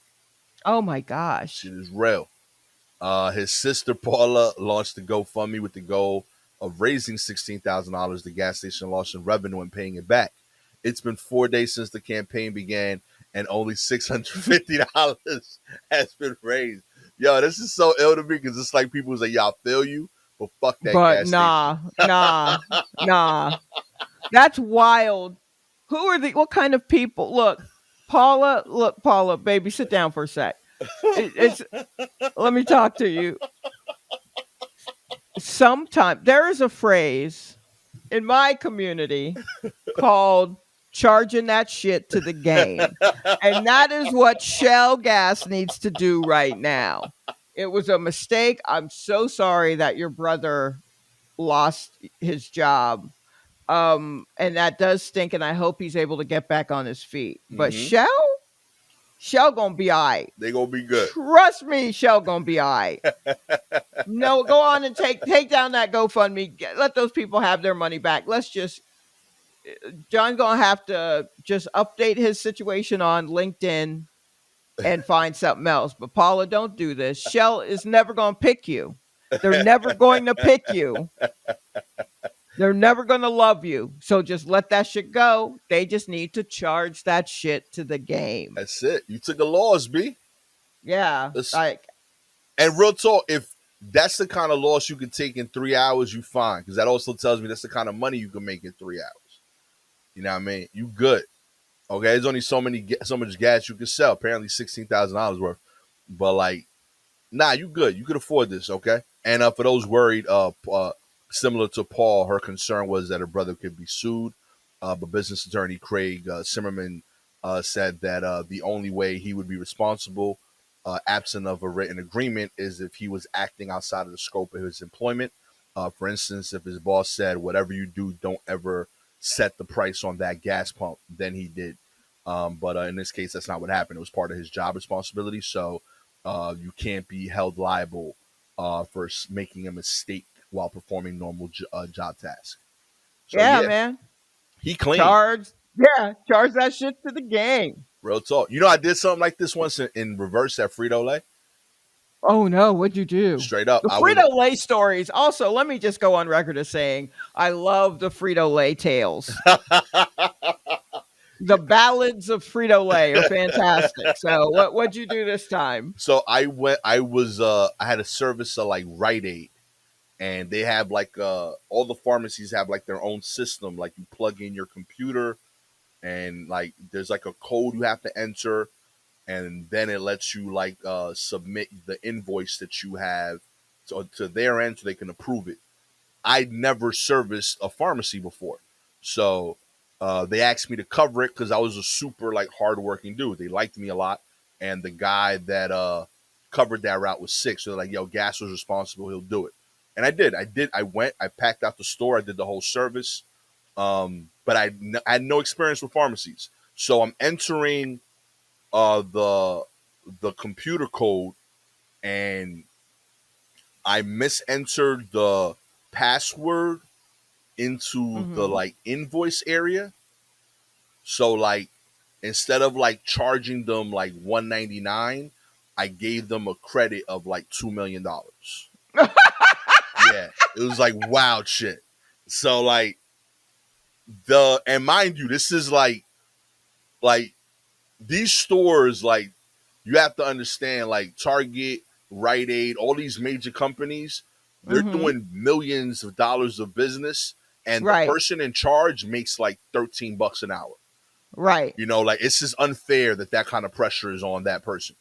Oh my gosh. Shit is real. His sister Paula launched a GoFundMe with the goal of raising $16,000. The gas station lost in revenue and paying it back. It's been 4 days since the campaign began, and only $650 has been raised. Yo, this is so ill to me because it's like people say, "Y'all feel you," but fuck that But gas station. nah. That's wild. Who are what kind of people? Look, Paula, baby, sit down for a sec. It's let me talk to you. Sometimes there is a phrase in my community called charging that shit to the game. And that is what Shell Gas needs to do right now. It was a mistake. I'm so sorry that your brother lost his job. And that does stink, and I hope he's able to get back on his feet. But Mm-hmm. Shell gonna be all right. They gonna be good. Trust me, Shell gonna be all right. No, go on and take down that GoFundMe. Let those people have their money back. Let's just John gonna have to just update his situation on LinkedIn and find something else. But Paula, don't do this. Shell is never gonna pick you. They're never going to pick you. They're never going to love you. So just let that shit go. They just need to charge that shit to the game. That's it. You took a loss, B. Yeah. Like, and real talk, if that's the kind of loss you can take in 3 hours, you fine. Because that also tells me that's the kind of money you can make in 3 hours. You know what I mean? You good. Okay, there's only so much gas you can sell. Apparently $16,000 worth. But like, nah, you good. You could afford this, okay? And for those worried, similar to Paul, her concern was that her brother could be sued. But business attorney Craig Zimmerman said that the only way he would be responsible, absent of a written agreement, is if he was acting outside of the scope of his employment. For instance, if his boss said, "Whatever you do, don't ever set the price on that gas pump," then he did. But in this case, that's not what happened. It was part of his job responsibility. So you can't be held liable for making a mistake while performing normal job tasks. So yeah, yeah, man. he clean. Charge that shit to the game. Real talk. You know, I did something like this once in reverse at Frito Lay. Oh no, what'd you do? Straight up, The Frito Lay stories. Also, let me just go on record as saying I love the Frito Lay tales. The ballads of Frito Lay are fantastic. So what'd you do this time? So I had a service like Rite Aid, and they have like all the pharmacies have like their own system. Like you plug in your computer, and like there's like a code you have to enter, and then it lets you like submit the invoice that you have to their end so they can approve it. I'd never serviced a pharmacy before, so they asked me to cover it because I was a super like hardworking dude. They liked me a lot, and the guy that covered that route was sick, so they're like, "Yo, Gastor's responsible. He'll do it." And I did. I went. I packed out the store. I did the whole service. But I had no experience with pharmacies, so I'm entering the computer code, and I misentered the password into the like invoice area. So like instead of like charging them like $199, I gave them a credit of like $2 million. Yeah, it was like wild shit. So like and mind you, this is like these stores, like you have to understand, like Target, Rite Aid, all these major companies, they're Mhm. doing millions of dollars of business, and the Right. person in charge makes like $13 an hour. Right. You know, like it's just unfair that that kind of pressure is on that person.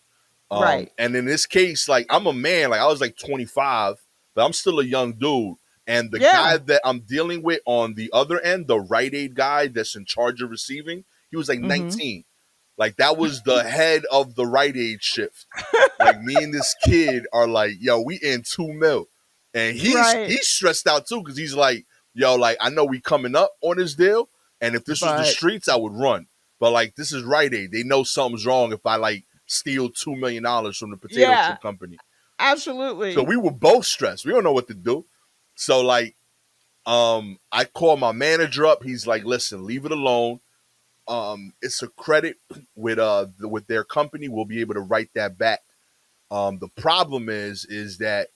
Right. And in this case, like I'm a man, like I was like 25, but I'm still a young dude. And the guy Yeah. that I'm dealing with on the other end, the Rite Aid guy that's in charge of receiving, he was like Mhm. 19. Like that was the head of the Rite Aid shift. Like me and this kid are like, yo, we in 2 mil. And Right. he's stressed out too, because he's like, yo, like I know we coming up on this deal. And if this was the But streets, I would run. But like this is Rite Aid. They know something's wrong if I like steal $2 million from the potato yeah, chip company. So absolutely. we were both stressed. We don't know what to do. So like I called my manager up. He's like, listen, leave it alone. It's a credit with their company. We'll be able to write that back. The problem is that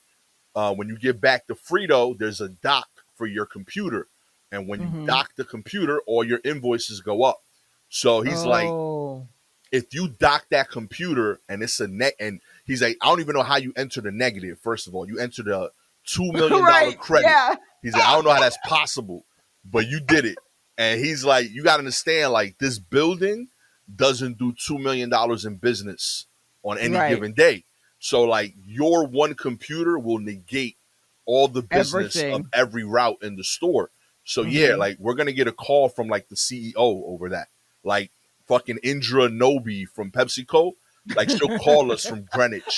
when you get back to Frito, there's a dock for your computer, and when you Mhm. dock the computer, all your invoices go up. So he's like, Oh. if you dock that computer and it's a net, and he's like, I don't even know how you enter the negative. First of all, you entered a $2 million right. credit. Yeah. He's like, I don't know how that's possible, but you did it. And he's like, you got to understand, like this building doesn't do $2 million in business on any Right. given day. So like your one computer will negate all the business of Everything. every route in the store. So yeah, Mhm. like we're gonna get a call from like the CEO over that. Like fucking Indra Nobi from PepsiCo, like she'll call us from Greenwich,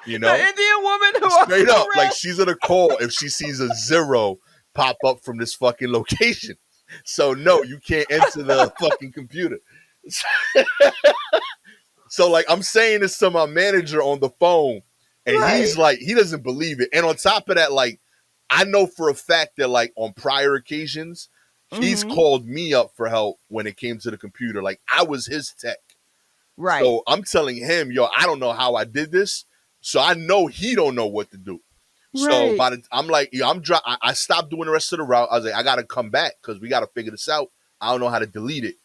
you the know? Indian woman who Straight also up. Like ran. she's gonna call if she sees a zero pop up from this fucking location. So no, you can't enter the fucking computer. So like I'm saying this to my manager on the phone, and Right. he's like, he doesn't believe it. And on top of that, like I know for a fact that like on prior occasions, he's Mhm. called me up for help when it came to the computer. Like I was his tech. Right. So I'm telling him, yo, I don't know how I did this. So I know he don't know what to do. So Right. I'm like, yo, I stopped doing the rest of the route. I was like, I gotta come back because we gotta figure this out. I don't know how to delete it.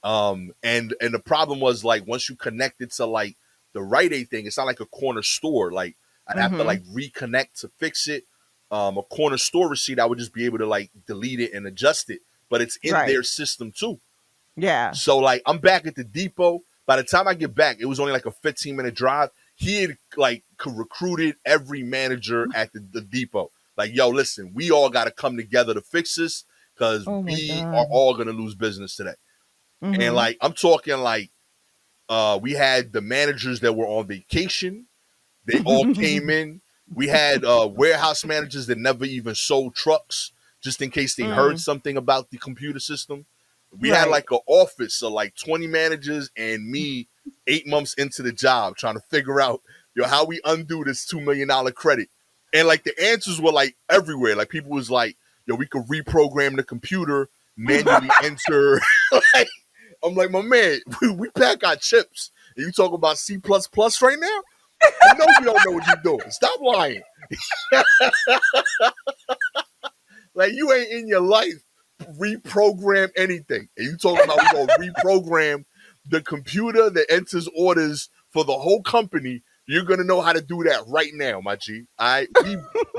And the problem was like once you connect it to like the Rite Aid thing, it's not like a corner store. Like I'd have to Mhm. like reconnect to fix it. A corner store receipt, I would just be able to like delete it and adjust it, but it's in Right. their system too. Yeah. So like I'm back at the depot. By the time I get back, it was only like a 15-minute drive. He had like recruited every manager at the depot. Like, yo, listen, we all got to come together to fix this because Oh my we are god. all gonna lose business today. And Mhm. like I'm talking like we had the managers that were on vacation. They all came in. We had warehouse managers that never even sold trucks just in case they heard mm. something about the computer system. We had Right. like an office of like 20 managers and me 8 months into the job trying to figure out, yo, how we undo this $2 million credit. And like the answers were like everywhere. Like people was like, yo, we could reprogram the computer, manually enter. Like, I'm like, my man, we pack our chips. And you talk about C right now? I know you don't know what you're doing. Stop lying. Like you ain't in your life reprogram anything. And you talking about we gonna reprogram the computer that enters orders for the whole company. You're gonna know how to do that right now, my G. All right.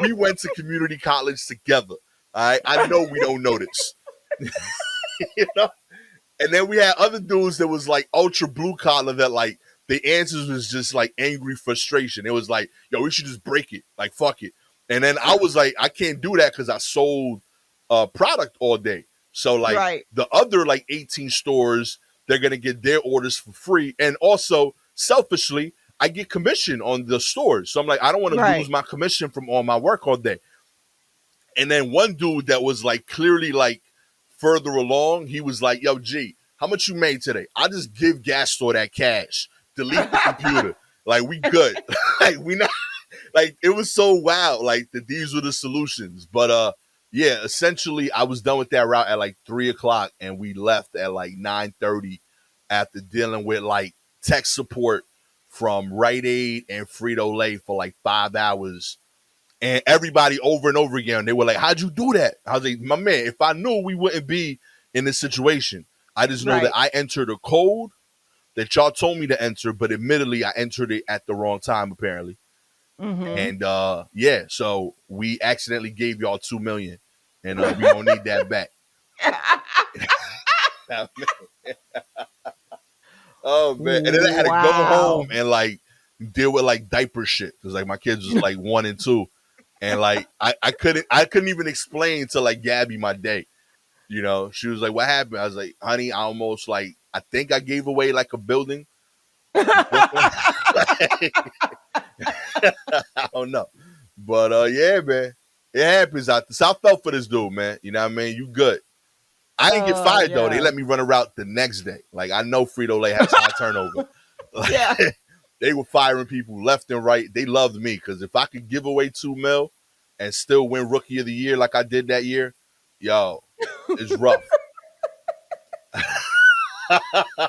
We went to community college together. All right. I know we don't know this. You know? And then we had other dudes that was like ultra blue collar that like the answers was just like angry frustration. It was like, yo, we should just break it. Like, fuck it. And then I was like, I can't do that because I sold product all day. So like right. the other like 18 stores, they're gonna get their orders for free. And also selfishly, I get commission on the stores. So I'm like, I don't want to lose Right. my commission from all my work all day. And then one dude that was like clearly like further along, he was like, yo, G, how much you made today? I'll just give Gastor that cash. Delete the computer. Like, we good. Like, we not like it was so wild, like that these were the solutions. But yeah, essentially I was done with that route at like 3 o'clock and we left at like 9:30 after dealing with like tech support from Rite Aid and Frito Lay for like 5 hours And everybody over and over again, they were like, "How'd you do that?" I was like, "My man, if I knew, we wouldn't be in this situation. I just know that Right. I entered a code that y'all told me to enter, but admittedly, I entered it at the wrong time, apparently. Mhm. And yeah, so we accidentally gave y'all 2 million, and we don't need that back." Oh man! And then I had to go home Wow. and like deal with like diaper shit because like my kids was like 1 and 2, and like I couldn't even explain to like Gabby my day. You know, she was like, "What happened?" I was like, "Honey, I almost like I think I gave away like a building in Brooklyn." I don't know, but yeah, man, it happens out there. So I felt for this dude, man. You know what I mean? You good? I didn't get fired though. They Yeah. let me run a route the next day. Like I know Frito Lay has high turnover. Like, Yeah. they were firing people left and right. They loved me because if I could give away 2 mil and still win Rookie of the Year like I did that year, yo, it's rough. I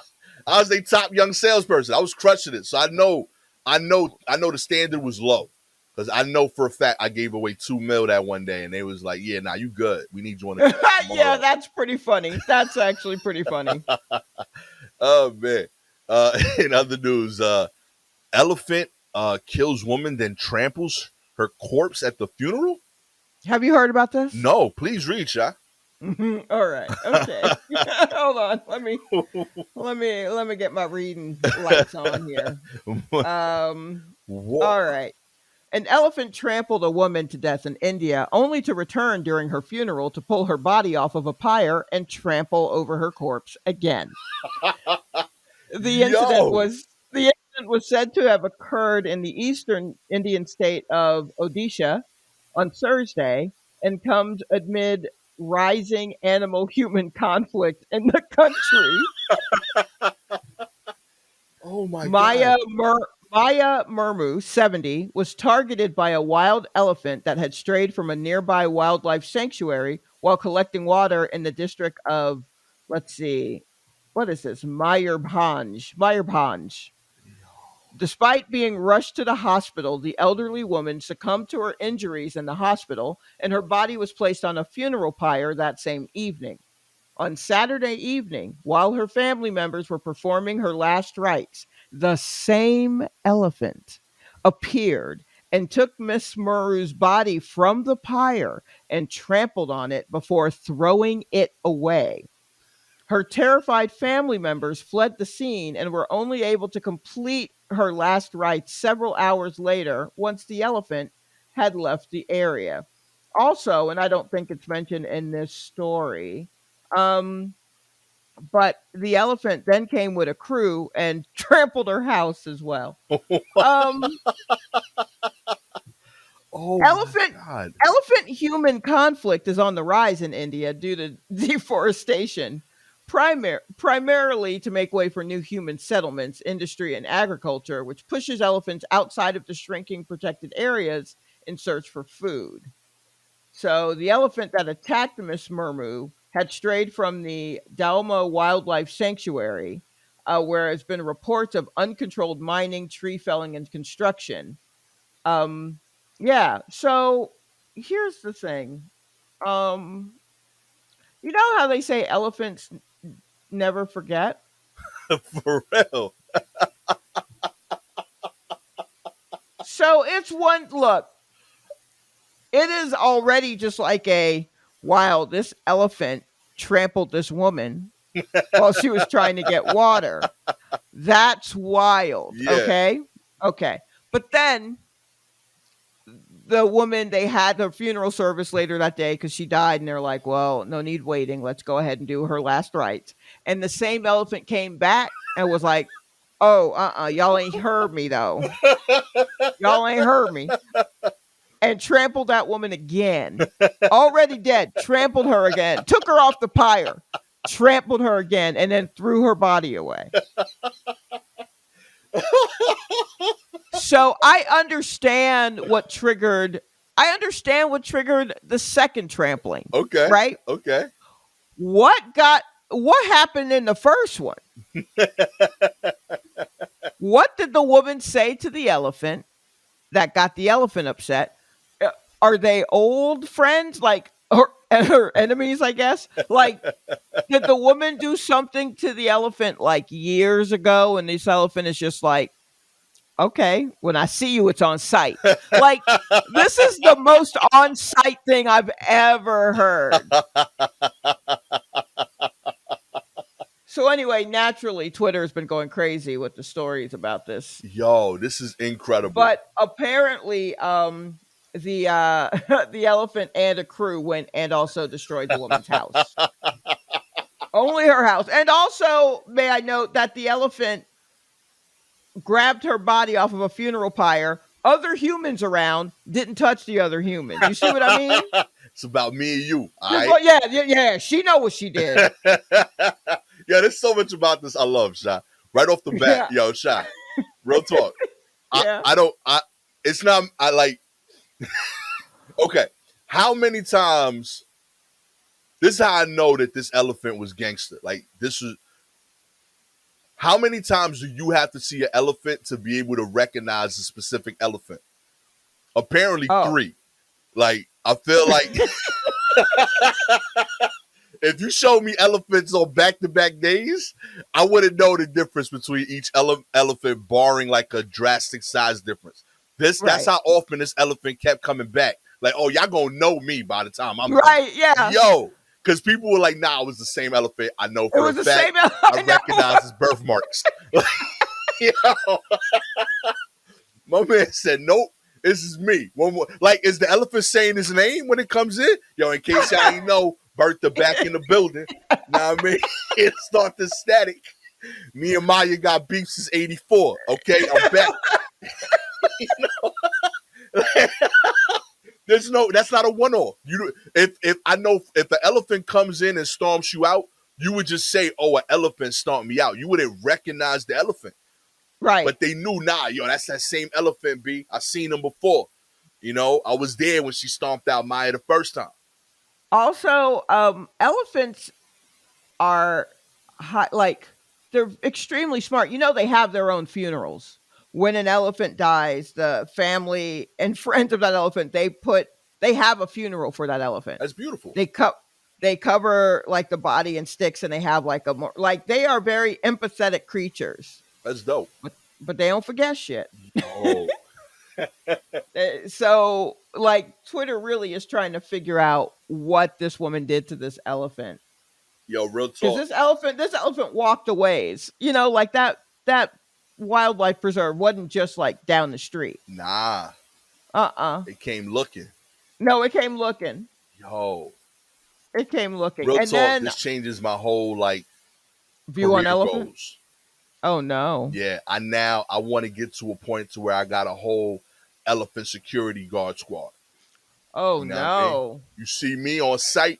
was a top young salesperson. I was crushing it, so I know the standard was low because I know for a fact I gave away 2 mil that one day, and they was like, "Yeah, nah, you good. We need you on the clock Yeah, tomorrow." that's pretty funny. That's actually pretty funny. Oh man. In other news, elephant kills woman then tramples her corpse at the funeral. Have you heard about this? No, please read, ya. All right. Okay. Hold on. Let me get my reading lights on here. Um Whoa. all right. An elephant trampled a woman to death in India only to return during her funeral to pull her body off of a pyre and trample over her corpse again. The incident Yo. was the incident was said to have occurred in the eastern Indian state of Odisha on Thursday and comes amid rising animal human conflict in the country. Oh my god. Maya Maya Murmu, 70, was targeted by a wild elephant that had strayed from a nearby wildlife sanctuary while collecting water in the district of, let's see, what is this? Mayurbhanj. Mayurbhanj. Despite being rushed to the hospital, the elderly woman succumbed to her injuries in the hospital and her body was placed on a funeral pyre that same evening. On Saturday evening, while her family members were performing her last rites, the same elephant appeared and took Miss Murrow's body from the pyre and trampled on it before throwing it away. Her terrified family members fled the scene and were only able to complete her last rites several hours later once the elephant had left the area. Also, and I don't think it's mentioned in this story, um, but the elephant then came with a crew and trampled her house as well. Um, Oh my elephant god. elephant human conflict is on the rise in India due to deforestation, primarily to make way for new human settlements, industry, and agriculture, which pushes elephants outside of the shrinking protected areas in search for food. So the elephant that attacked Miss Murmu had strayed from the Dalma Wildlife Sanctuary, where there's been reports of uncontrolled mining, tree felling, and construction. Um, yeah. So here's the thing. Um, you know how they say elephants never forget? For real. So it's one look. It is already just like a wow. This elephant trampled this woman while she was trying to get water. That's wild. Yeah. Okay. Okay. But then the woman, they had her funeral service later that day because she died, and they're like, well, no need waiting. Let's go ahead and do her last rites. And the same elephant came back and was like, oh, y'all ain't heard me though. Y'all ain't heard me. And trampled that woman again. Already dead, trampled her again, took her off the pyre, trampled her again, and then threw her body away. So I understand what triggered the second trampling, Okay. right? Okay. What happened in the first one? What did the woman say to the elephant that got the elephant upset? are they old friends, like, or enemies? I guess. Like, did the woman do something to the elephant like years ago, and this elephant is just like, okay, when I see you, it's on site. Like, this is the most on site thing I've ever heard. So anyway, naturally, Twitter has been going crazy with the stories about this. Yo, this is incredible. But apparently, the the elephant and a crew went and also destroyed the woman's house. Only her house. And also, may I note that the elephant grabbed her body off of a funeral pyre. Other humans around didn't touch the other humans. You see what I mean? It's about me and you. All Just right? like, yeah. She know what she did. Yeah, there's so much about this I love, Shy. Right off the bat, Yeah. yo, Shy. Real talk. Yeah. It's not, I like, okay. How many times, this is how I know that this elephant was gangster. Like, this was, how many times do you have to see an elephant to be able to recognize a specific elephant? Apparently Oh. 3. Like, I feel like if you show me elephants on back-to-back days, I wouldn't know the difference between each elephant, barring like a drastic size difference. That's Right. how often this elephant kept coming back. Like, oh, y'all gonna know me by the time I'm Right, yeah. Yo, because people were like, nah, it was the same elephant. I know It for was a the fact. same elephant. I recognize his birthmarks. Yo, my man said, nope. This is me. One more. Like, is the elephant saying his name when it comes in? Yo, in case y'all ain't know, Bertha back in the building. Know what I mean? It start the static. Me and Maya got beef since 84. Okay, I'm back. You know? That's not a one-off. If I know if the elephant comes in and storms you out, you would just say, oh, an elephant stomped me out. You wouldn't recognize the elephant. Right. But they knew, nah, yo, that's that same elephant, B. I seen him before. You know, I was there when she stomped out Maya the first time. Also, elephants are like, they're extremely smart. You know, they have their own funerals. When an elephant dies, the family and friends of that elephant, they have a funeral for that elephant. That's beautiful. They cover like the body in sticks, and they have like a more, like, they are very empathetic creatures. That's dope. But they don't forget shit. Oh. So, like, Twitter really is trying to figure out what this woman did to this elephant. Yo, real Because talk. this elephant walked a ways. You know, like that wildlife preserve wasn't just like down the street. Nah. It came looking. No, it came looking. Yo. It came looking. Real And talk. then This changes my whole, like, view on career elephant. goals. Oh no. Yeah, I want to get to a point to where I got a whole elephant security guard squad. Oh You know what I mean? no. You see me on site,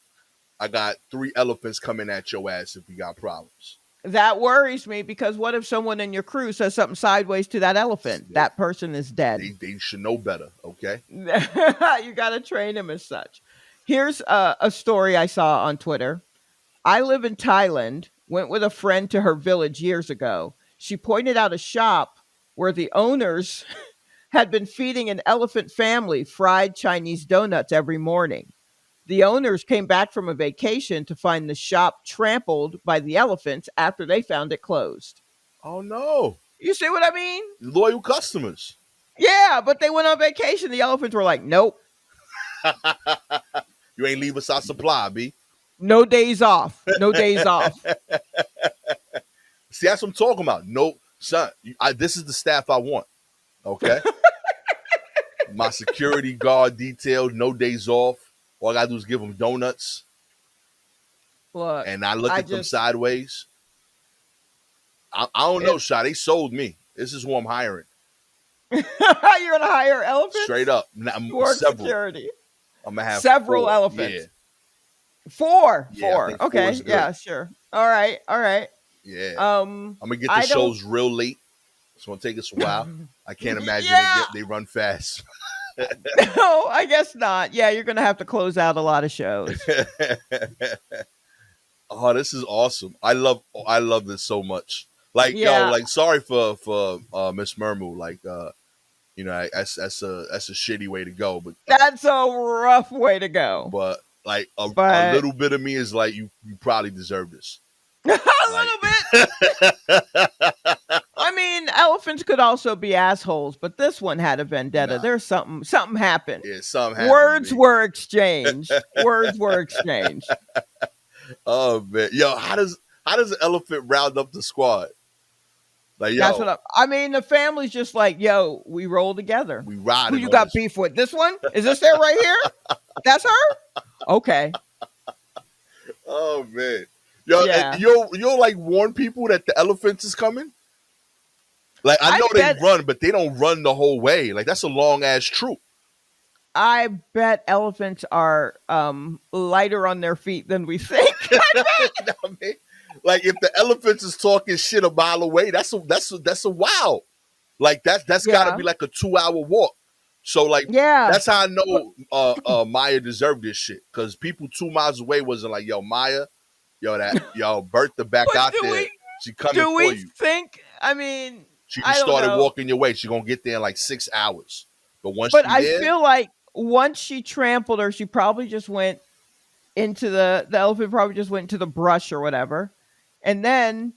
I got 3 elephants coming at your ass if we got problems. That worries me, because what if someone in your crew says something sideways to that elephant? Yeah. That person is dead. They should know better, okay? You got to train him as such. Here's a story I saw on Twitter. I live in Thailand, went with a friend to her village years ago. She pointed out a shop where the owners had been feeding an elephant family fried Chinese donuts every morning. The owners came back from a vacation to find the shop trampled by the elephants after they found it closed. Oh no. You see what I mean? Loyal customers. Yeah, but they went on vacation. The elephants were like, nope, You ain't leave us our supply, B. no days off. No days off. See, that's what I'm talking about. No, son, this is the staff I want. Okay? My security guard detailed, no days off. All I gotta do is give them donuts, Look, and I look at them sideways. I don't know, Sha. They sold me. This is who I'm hiring. You're gonna hire elephants? Straight up. For Several. security. I'm gonna have several 4. elephants. Yeah. Four. Yeah, I think 4 Okay. is good. Yeah, sure. All right. Yeah. I'm gonna get the shows real late. It's gonna take us a while. I can't imagine they run fast. No, I guess not. Yeah, you're gonna have to close out a lot of shows. Oh, this is awesome. I love this so much. Like, Yeah. yo, like, sorry for Miss Mermu. Like, That's a shitty way to go. That's a rough way to go. But like a But little bit of me is like you probably deserve this. a Like little bit. I mean, elephants could also be assholes, but this one had a vendetta. nah, There's something happened. yeah, something happened to Words me. were exchanged. Words were exchanged. Oh man, yo, how does an elephant round up the squad? Like That's yo, what I mean. The family's just like, yo, we roll together. we Who riding you on got this. beef with? This one? Is this there right here? That's her? Okay. Oh man, yo, Yeah. you'll like warn people that the elephants is coming. Like I I know they bet run, but they don't run the whole way. Like that's a long ass troop. I bet elephants are lighter on their feet than we think. You know what I mean? Like if the elephants is talking shit a mile away, that's a wow. Like that's got to Yeah. be like a 2 hour walk. So like Yeah. that's how I know Maya deserved this shit because people 2 miles away wasn't like yo Maya, yo Bertha back But out do there. we She coming do for we you. think I mean, She I just don't started know. walking your way. She gonna get there in like 6 hours. But once But she I there, feel like once she trampled her, she probably just went into the elephant probably just went into the brush or whatever. And then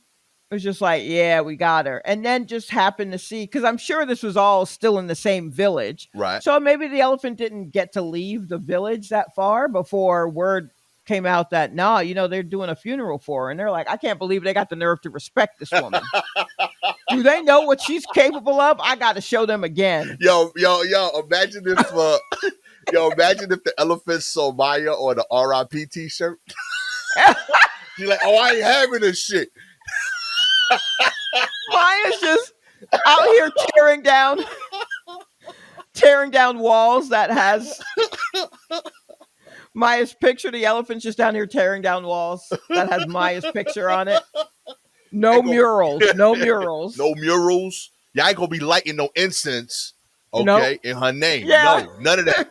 it was just like, yeah, we got her. And then just happened to see, because I'm sure this was all still in the same village. right? So maybe the elephant didn't get to leave the village that far before word came out that, nah, they're doing a funeral for her. And they're like, I can't believe they got the nerve to respect this woman. Do they know what she's capable of? I got to show them again. Yo, imagine if imagine if the elephant saw Maya on the RIP t-shirt. She's like, oh, I ain't having this shit. Maya's just out here tearing down walls that has Maya's picture. The elephant's just down here tearing down walls that has Maya's picture on it. No Ain't gonna- murals. No murals. No murals. Y'all ain't gonna be lighting no incense, Nope. okay, in her name. Yeah. No, none of that.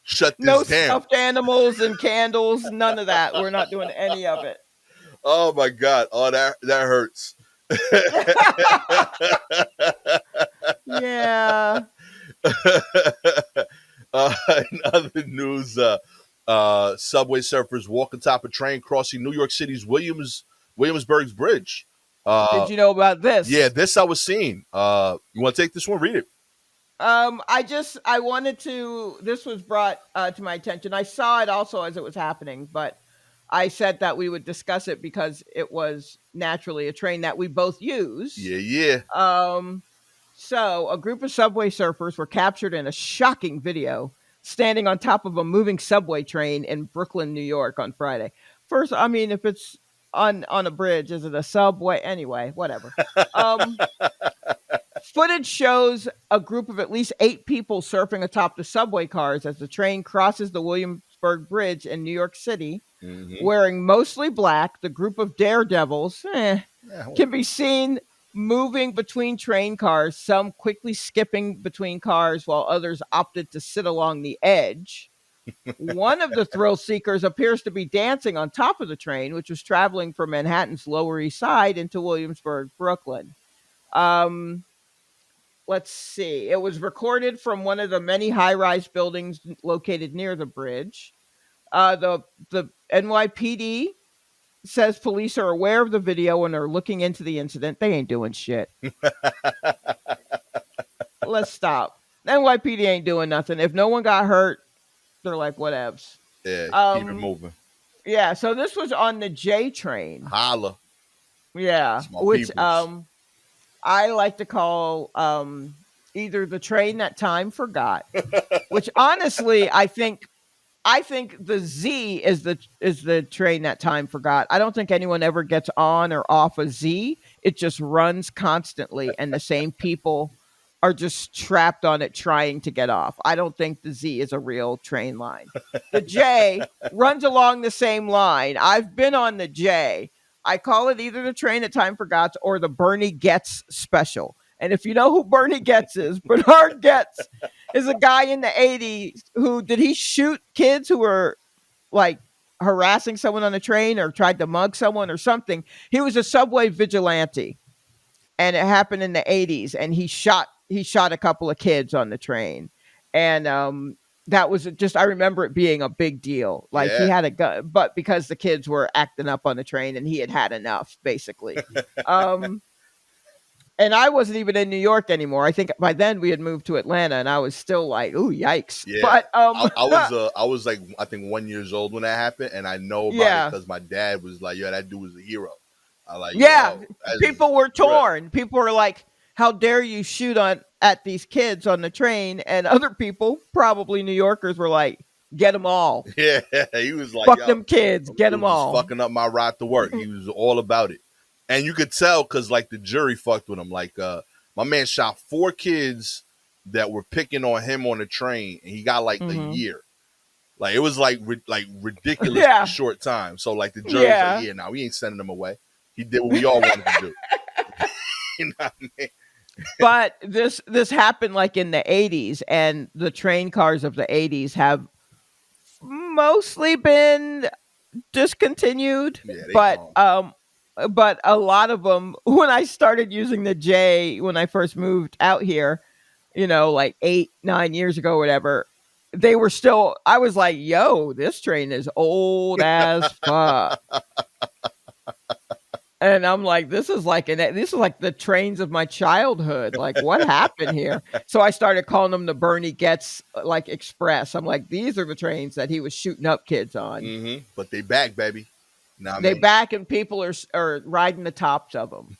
Shut No this down. stuffed animals and candles. None of that. We're not doing any of it. Oh my God. Oh, that hurts. Yeah. In other news, subway surfers walk on top of train crossing New York City's Williamsburg's bridge. Did you know about this? Yeah, this I was seeing. You want to take this one? Read it. I wanted to, this was brought to my attention. I saw it also as it was happening, but I said that we would discuss it because it was naturally a train that we both use. Yeah. So a group of subway surfers were captured in a shocking video standing on top of a moving subway train in Brooklyn, New York on Friday. First, I mean, if it's on a bridge, is it a subway? Anyway, whatever. Footage shows a group of at least 8 people surfing atop the subway cars as the train crosses the Williamsburg Bridge in New York City. Mm-hmm. Wearing mostly black, the group of daredevils Yeah, can be seen moving between train cars, some quickly skipping between cars while others opted to sit along the edge. One of the thrill seekers appears to be dancing on top of the train, which was traveling from Manhattan's Lower East Side into Williamsburg, Brooklyn. Let's see. It was recorded from one of the many high-rise buildings located near the bridge. The NYPD says police are aware of the video and are looking into the incident. They ain't doing shit. Let's stop. NYPD ain't doing nothing. If no one got hurt, they're like, whatevs. Yeah, keep it moving. Yeah, so this was on the J train. Holla. Yeah, It's my which peoples. I like to call either the train that time forgot, which honestly I think the Z is the train that time forgot. I don't think anyone ever gets on or off a Z. It just runs constantly, and the same people are just trapped on it trying to get off. I don't think the Z is a real train line. The J runs along the same line. I've been on the J. I call it either the train that time forgot or the Bernie Getz special. And if you know who Bernie Getz is, Bernard Getz is a guy in the 80s who did he shoot kids who were like harassing someone on the train or tried to mug someone or something. He was a subway vigilante and it happened in the 80s and he shot he shot a couple of kids on the train, and that was just, I remember it being a big deal. Like he Yeah. had a gun, but because the kids were acting up on the train, and he had had enough, basically. Um, and I wasn't even in New York anymore. I think by then we had moved to Atlanta, and I was still like, "Ooh, yikes!" Yeah. But I was like, I think 1 year old when that happened, and I know about it yeah, because my dad was like, "Yo, that dude was a hero." I like, yeah, yo, that's people were real. torn. People were like, "How dare you shoot on at these kids on the train?" And other people, probably New Yorkers, were like, "Get them all, Yeah, he was like, fuck yo, them kids, get it them was just all." fucking up my ride to work. He was all about it, and you could tell because like the jury fucked with him. Like, my man shot 4 kids that were picking on him on the train, and he got like a Hmm. year. Like it was like ridiculously Yeah, short time. So like the jury was like, yeah. yeah, now we ain't sending him away. He did what we all wanted to do. You know what I mean? But this happened like in the 80s, and the train cars of the 80s have mostly been discontinued, Yeah, they but gone. a lot of them, when I started using the J when I first moved out here, like 8 9 years ago, whatever, they were still, I was like, yo, this train is old as fuck. And I'm like, this is like the trains of my childhood. Like, what happened here? So I started calling them the Bernie Getz like Express. I'm like, these are the trains that he was shooting up kids on. But they back, baby. Know what I They mean? back, and people are riding the tops of them.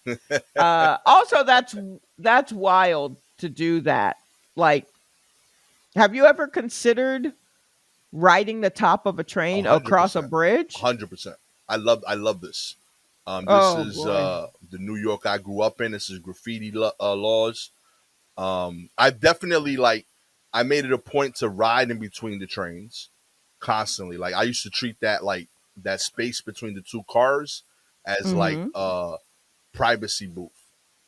Also, that's wild to do that. Like, have you ever considered riding the top of a A train hundred across a percent. bridge? 100%. I love this. This Oh is boy. the New York I grew up in. This is graffiti laws. I definitely like. I made it a point to ride in between the trains constantly. Like I used to treat that like that space between the two cars as like Hmm. a privacy booth.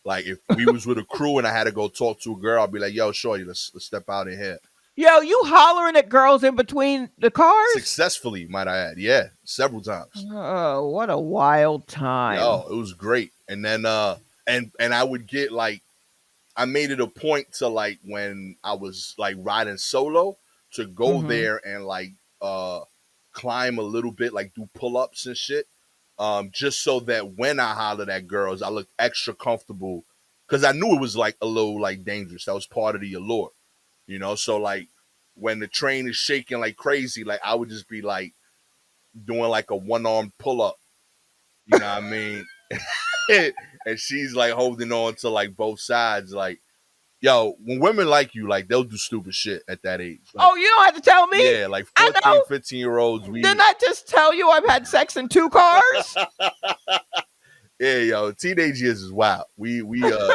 Like if we was with a crew and I had to go talk to a girl, I'd be like, "Yo, shorty, let's step out in here." Yo, you hollering at girls in between the cars? Successfully, might I add. Yeah, several times. Oh, what a wild time. Yo, it was great. And then and I would get like I made it a point to like when I was like riding solo to go Hmm. there and like uh climb a little bit, like do pull ups and shit. Just so that when I hollered at girls, I looked extra comfortable because I knew it was like a little like dangerous. That was part of the allure, you know. So like when the train is shaking like crazy, like I would just be like doing like a one arm pull up, you know what I mean? And she's like holding on to like both sides, like yo, when women like you, like they'll do stupid shit at that age. Like, Oh, you don't have to tell me. yeah, like I 14, know. 15 year olds, Didn't we I just tell you I've had sex in 2 cars? yeah, yo, teenage years is wild. We do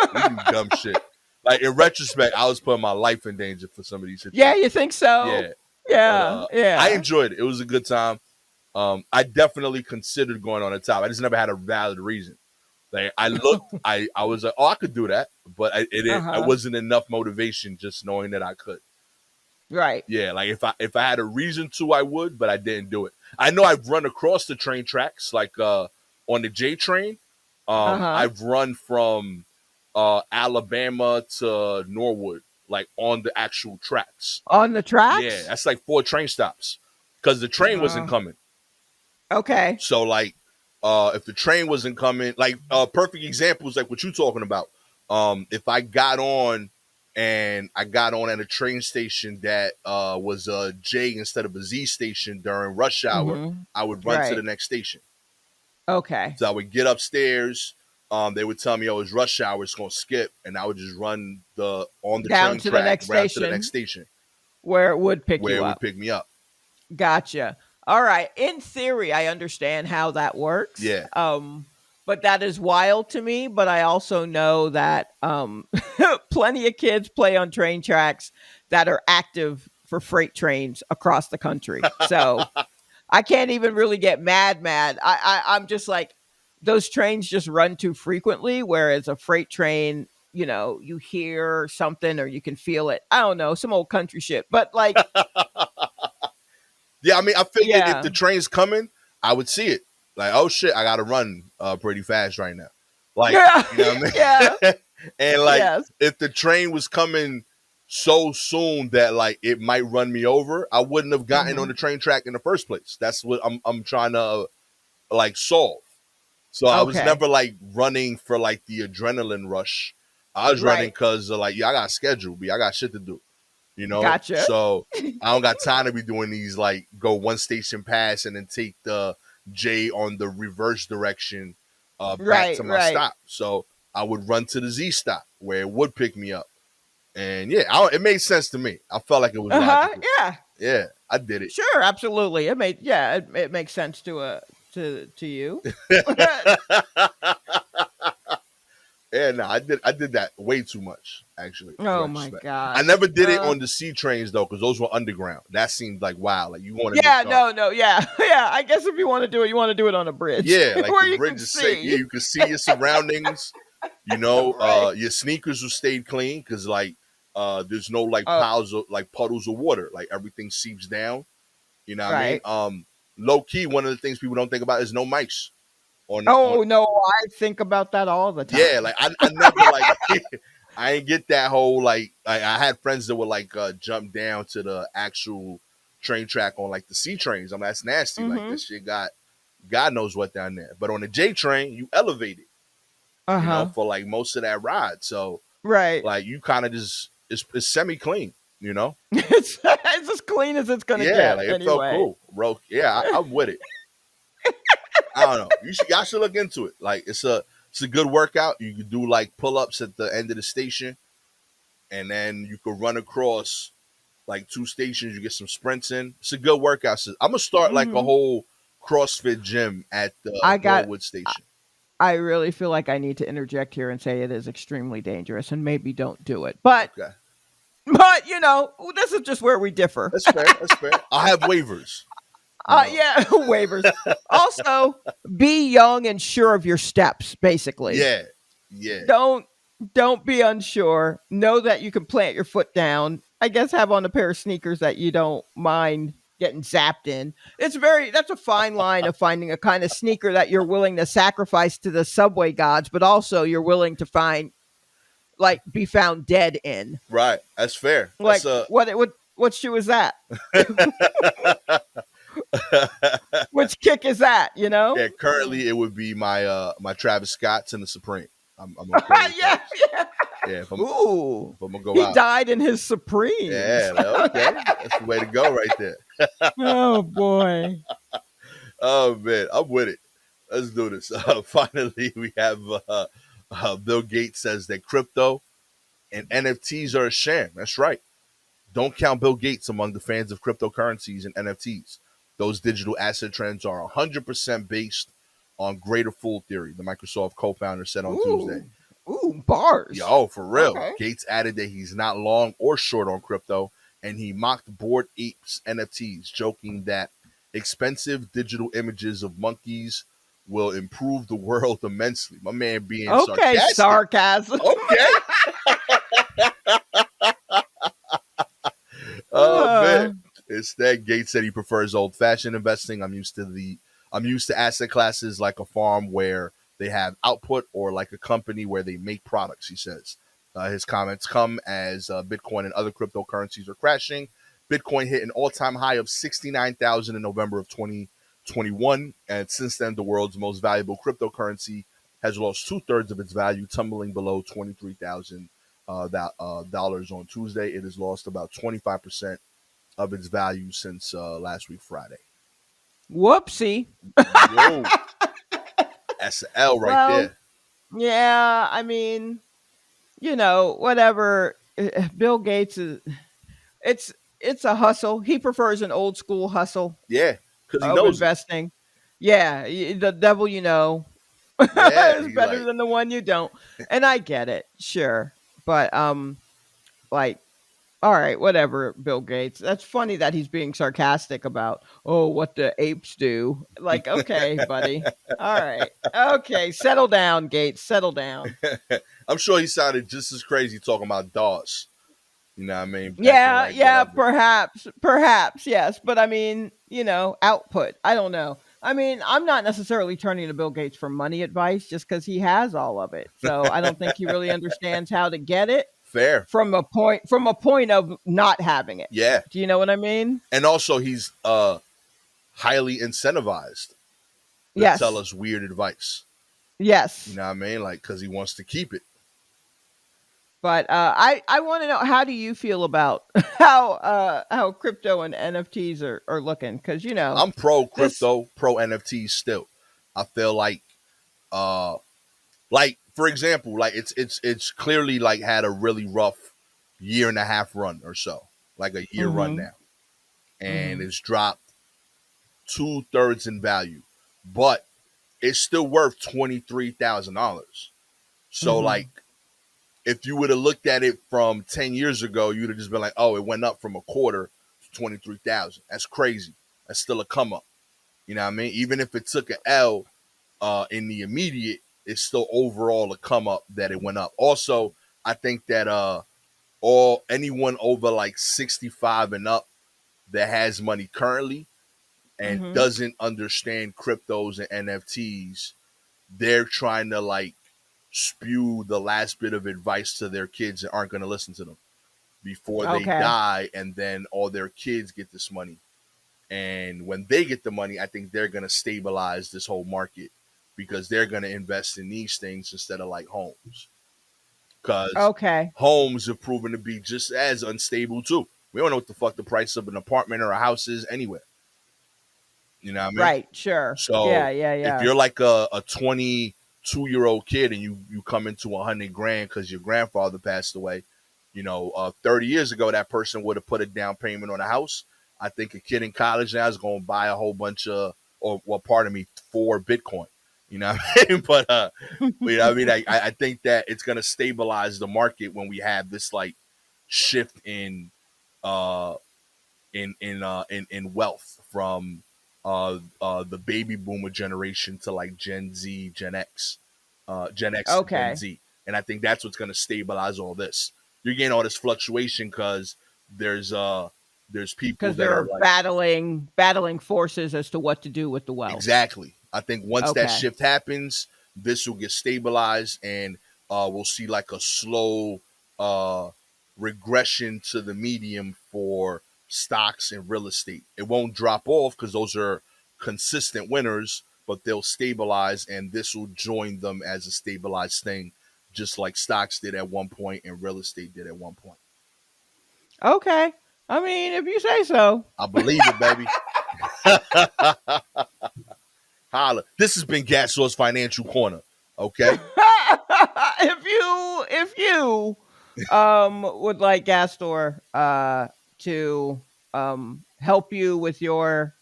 dumb shit. Like in retrospect, I was putting my life in danger for some of these Yeah, situations. you think so? Yeah. But Yeah, I yeah. enjoyed it. It was a good time. I definitely considered going on the top. I just never had a valid reason. Like I looked, I was like, oh, I could do that, but I Uh-huh. wasn't enough motivation just knowing that I could. Right. Yeah, like if I had a reason to, I would, but I didn't do it. I know I've run across the train tracks, like on the J train. Uh-huh. I've run from Alabama to Norwood, like on the actual tracks. On the Yeah, tracks? that's like 4 train stops because the train wasn't Uh, coming. okay. So like, if the train wasn't coming, like perfect examples like what you talking about. If I got on and I got on at a train station that was a J instead of a Z station during rush hour, Mhm. I would run to the Right. next station. Okay. So I would get upstairs. They would tell me, "Oh, it's rush hour. It's gonna skip," and I would just run the on the Down train to the track next right to the next station station where it would pick where you it would up. pick me up. Gotcha. All right. In theory, I understand how that works. Yeah, But that is wild to me. But I also know that plenty of kids play on train tracks that are active for freight trains across the country. So I can't even really get mad. I'm just like, those trains just run too frequently, whereas a freight train, you hear something or you can feel it. I don't know, some old country shit. But like, yeah. I mean, I figured if yeah. the train's coming, I would see it. Like, oh shit, I gotta run pretty fast right now. Like, Yeah. you know what I Yeah. mean? And like, Yes. if the train was coming so soon that like it might run me over, I wouldn't have gotten on Mhm. the train track in the first place. That's what I'm trying to like solve. So I was Okay. never like running for like the adrenaline rush. I was running Right. because like, yeah, I got a schedule, I got shit to do, you know. Gotcha. So I don't got time to be doing these like go one station pass and then take the J on the reverse direction back Right, to my right. stop. So I would run to the Z stop where it would pick me up, and yeah, it made sense to me. I felt like it was Uh-huh. logical. Yeah. Yeah, I did it. Sure, absolutely. It makes sense to you. Yeah, no, I did that way too much, actually, in Oh my retrospect. I gosh. never did it on the C trains though, because those were underground. That seemed like wow, like you going in the Yeah, dark. no, no, yeah. Yeah, I guess if you want to do it, you want to do it on a bridge Yeah, like the where you can bridge is safe. Yeah, see. you can see your surroundings. You know, Right. your sneakers will stay clean because like there's no like Oh, piles of like puddles of water. Like everything seeps down. You know what I mean? right. Low key, one of the things people don't think about is no mics on. Oh no, I think about that all the Yeah, time. like I never like I ain't get that whole like I had friends that would like jump down to the actual train track on like the C trains. I'm like, that's nasty. Like Mm-hmm. this shit got God knows what down there. But on the J train, you elevate it, Uh-huh. for like most of that ride. So Right. like you kind of just it's semi clean, you know? It's as clean as it's gonna Yeah, get like it felt anyway. cool, bro. Yeah, I'm with it. I don't know. Y'all should look into it. Like it's a good workout. You could do like pull ups at the end of the station, and then you could run across like two stations. You get some sprints in. It's a good workout. So I'm gonna start like a Hmm. whole CrossFit gym at the I got Broadwood I station. I really feel like I need to interject here and say it is extremely dangerous and maybe don't do it. But Okay, but this is just where we differ. that's fair. That's fair. I'll have waivers. You know. Yeah, waivers. Also, be young and sure of your steps, basically. Yeah, yeah. Don't don't be unsure. Know that you can plant your foot down. I guess have on a pair of sneakers that you don't mind getting zapped in. That's a fine line of finding a kind of sneaker that you're willing to sacrifice to the subway gods, but also you're willing to find like be found dead in. Right. That's fair. Like That's a what shoe is that? Which kick is that, you know? yeah. Currently, it would be my Travis Scott's and the Supreme. I'm okay with Yeah, those. yeah. Yeah, if Ooh. I'm gonna go He out. died in his Supremes. Yeah, like, okay, that's the way to go right there. Oh boy. Oh man, I'm with it. Let's do this. Finally, we have Bill Gates says that crypto and NFTs are a sham. That's right. Don't count Bill Gates among the fans of cryptocurrencies and NFTs. Those digital asset trends are 100% based on greater fool theory, the Microsoft co-founder said on Tuesday. Ooh. Ooh, bars. Yo, for real. Okay. Gates added that he's not long or short on crypto, and he mocked Bored Apes NFTs, joking that expensive digital images of monkeys will improve the world immensely. My man being Okay, sarcastic. sarcasm. Okay. Oh man. Uh, Instead, Gates said he prefers old fashioned investing. I'm used to asset classes like a farm where they have output or like a company where they make products, he says. His comments come as Bitcoin and other cryptocurrencies are crashing. Bitcoin hit an all-time high of 69,000 in November of 2021, and since then, the world's most valuable cryptocurrency has lost two-thirds of its value, tumbling below $23,000 dollars on Tuesday. It has lost about 25% of its value since last week Friday. whoopsie. Whoa, that's an L right Well, there. yeah, I mean, whatever. Bill Gates is it's a hustle. He prefers an old school hustle Yeah, because he of knows it. investing. Yeah, the devil Yeah, is he better like than the one you don't. And I get it, sure. But like all right, whatever, Bill Gates. That's funny that he's being sarcastic about, oh, what the apes do. Like, okay, buddy. All right. Okay, settle down, Gates. Settle down. I'm sure he sounded just as crazy talking about DOS. You know what I mean? Back in Yeah, like yeah, whatever. perhaps, yes. But I mean, output. I don't know. I mean, I'm not necessarily turning to Bill Gates for money advice just because he has all of it. So I don't think he really understands how to get it Fair. from a point of not having it. Yeah. Do you know what I mean? And also he's highly incentivized to tell Yes. us weird advice. You Yes. know what I mean? Like, because he wants to keep it. But I want to know, how do you feel about how crypto and NFTs are looking? Because I'm pro this. crypto, pro NFTs still. I feel uh like for example, like it's clearly like had a really rough year and a half run or so, like a year run Mhm. now, and Mhm. it's dropped 2/3 in value, but it's still worth $23,000. So Mhm. like, if you would have looked at it from 10 years ago, you'd have just been like, oh, it went up from a quarter to 23,000. That's crazy. That's still a come up. You know what I mean? Even if it took an L in the immediate, it's still overall a come up that it went up. Also, I think that all anyone over like 65 and up that has money currently and Mhm. doesn't understand cryptos and NFTs, they're trying to like spew the last bit of advice to their kids and aren't going to listen to them before they Okay. die, and then all their kids get this money. And when they get the money, I think they're going to stabilize this whole market because they're going to invest in these things instead of like homes. Because Okay. homes have proven to be just as unstable too. We don't know what the fuck the price of an apartment or a house is anywhere. You know what I mean? Right. Sure. So Yeah. Yeah. if Yeah. you're like a 22-year-old kid and you come into 100 grand because your grandfather passed away, 30 years ago that person would have put a down payment on a house. I think a kid in college now is going to buy a whole bunch of, or well, pardon me, for Bitcoin. You know what I mean? But you know what I mean? I think that it's going to stabilize the market when we have this like shift uh in wealth from the baby boomer generation to like Gen Z, Gen X to Gen Okay. Z, and I think that's what's going to stabilize all this. You're getting all this fluctuation because there's uh there's people Because that are they're like, battling forces as to what to do with the wealth. exactly. I think once that Okay. shift happens, this will get stabilized, and we'll see like a slow uh, regression to the medium for stocks and real estate. It won't drop off because those are consistent winners, but they'll stabilize, and this will join them as a stabilized thing, just like stocks did at one point and real estate did at one point. Okay. I mean, if you say so. I believe it, baby. Holla. This has been Gastor's Financial Corner. Okay. If you would like Gastor to help you with your,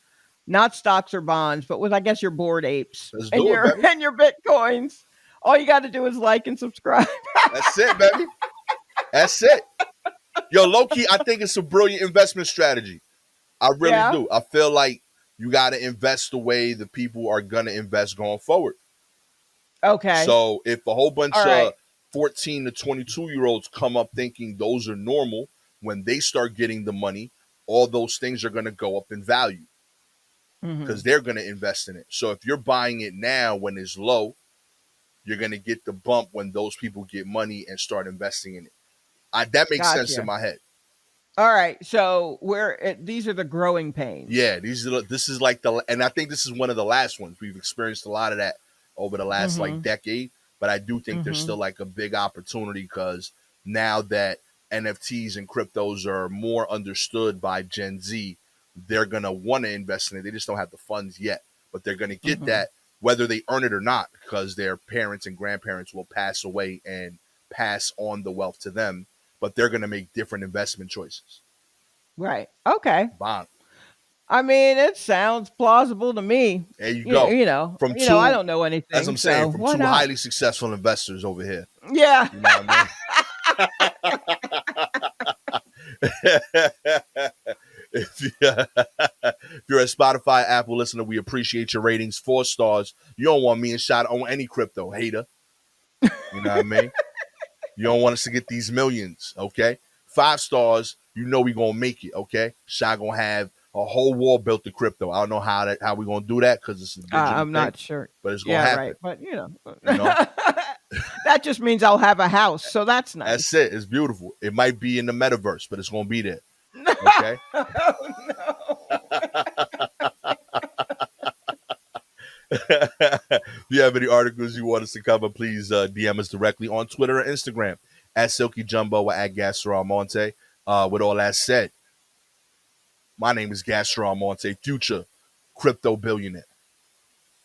not stocks or bonds, but with, I guess, your bored apes Let's and do it, your baby. and your bitcoins, all you got to do is like and subscribe. That's it, baby. That's it. Yo, low key, I think it's a brilliant investment strategy. I really Yeah. do. I feel like you got to invest the way the people are going to invest going forward. Okay. So if a whole All bunch right. of 14 to 22-year-olds come up thinking those are normal, when they start getting the money, all those things are going to go up in value because Mhm. they're going to invest in it. So if you're buying it now when it's low, you're going to get the bump when those people get money and start investing in it. That makes sense in Gotcha. my head. All right. So these are the growing pains. Yeah, this is like and I think this is one of the last ones. We've experienced a lot of that over the last like Mhm. decade, but I do think there's still Mhm. like a big opportunity because now that NFTs and cryptos are more understood by Gen Z, they're gonna want to invest in it. They just don't have the funds yet, but they're gonna get Mhm. that whether they earn it or not because their parents and grandparents will pass away and pass on the wealth to them, but they're gonna make different investment choices. Right. Okay. Bond. I mean, it sounds plausible to me. There you You, go. you know, From you know, I two, don't know as anything, I'm saying, so from why two not? highly successful investors over here. Yeah. You know what I mean? if, you, if you're a Spotify, Apple listener, we appreciate your ratings. 4 stars. You don't want me and Shot on any crypto, hater. You know what I mean? You don't want us to get these millions, okay? 5 stars, you know we gonna make it, okay? Shot gonna have a whole wall built to crypto. I don't know how we gonna do that because it's a digital I'm thing, not sure. but it's gonna Yeah, right. happen. But You know, that just means I'll have a house, so that's that's nice. it. It's beautiful. It might be in the metaverse, but it's gonna be there. Okay. Oh If you have any articles you want us to cover, please DM us directly on Twitter or Instagram at Silky Jumbo or at Gastor Almonte. With all that said, my name is Gastor Almonte, future crypto billionaire,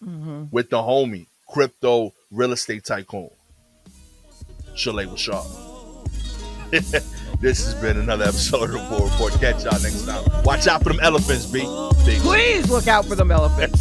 no. with the homie, crypto real estate tycoon, Shalewa Sharpe. This has been another episode of the Bull Report. Catch y'all next time. Watch out for them elephants, B. Peace. Please look out for them elephants.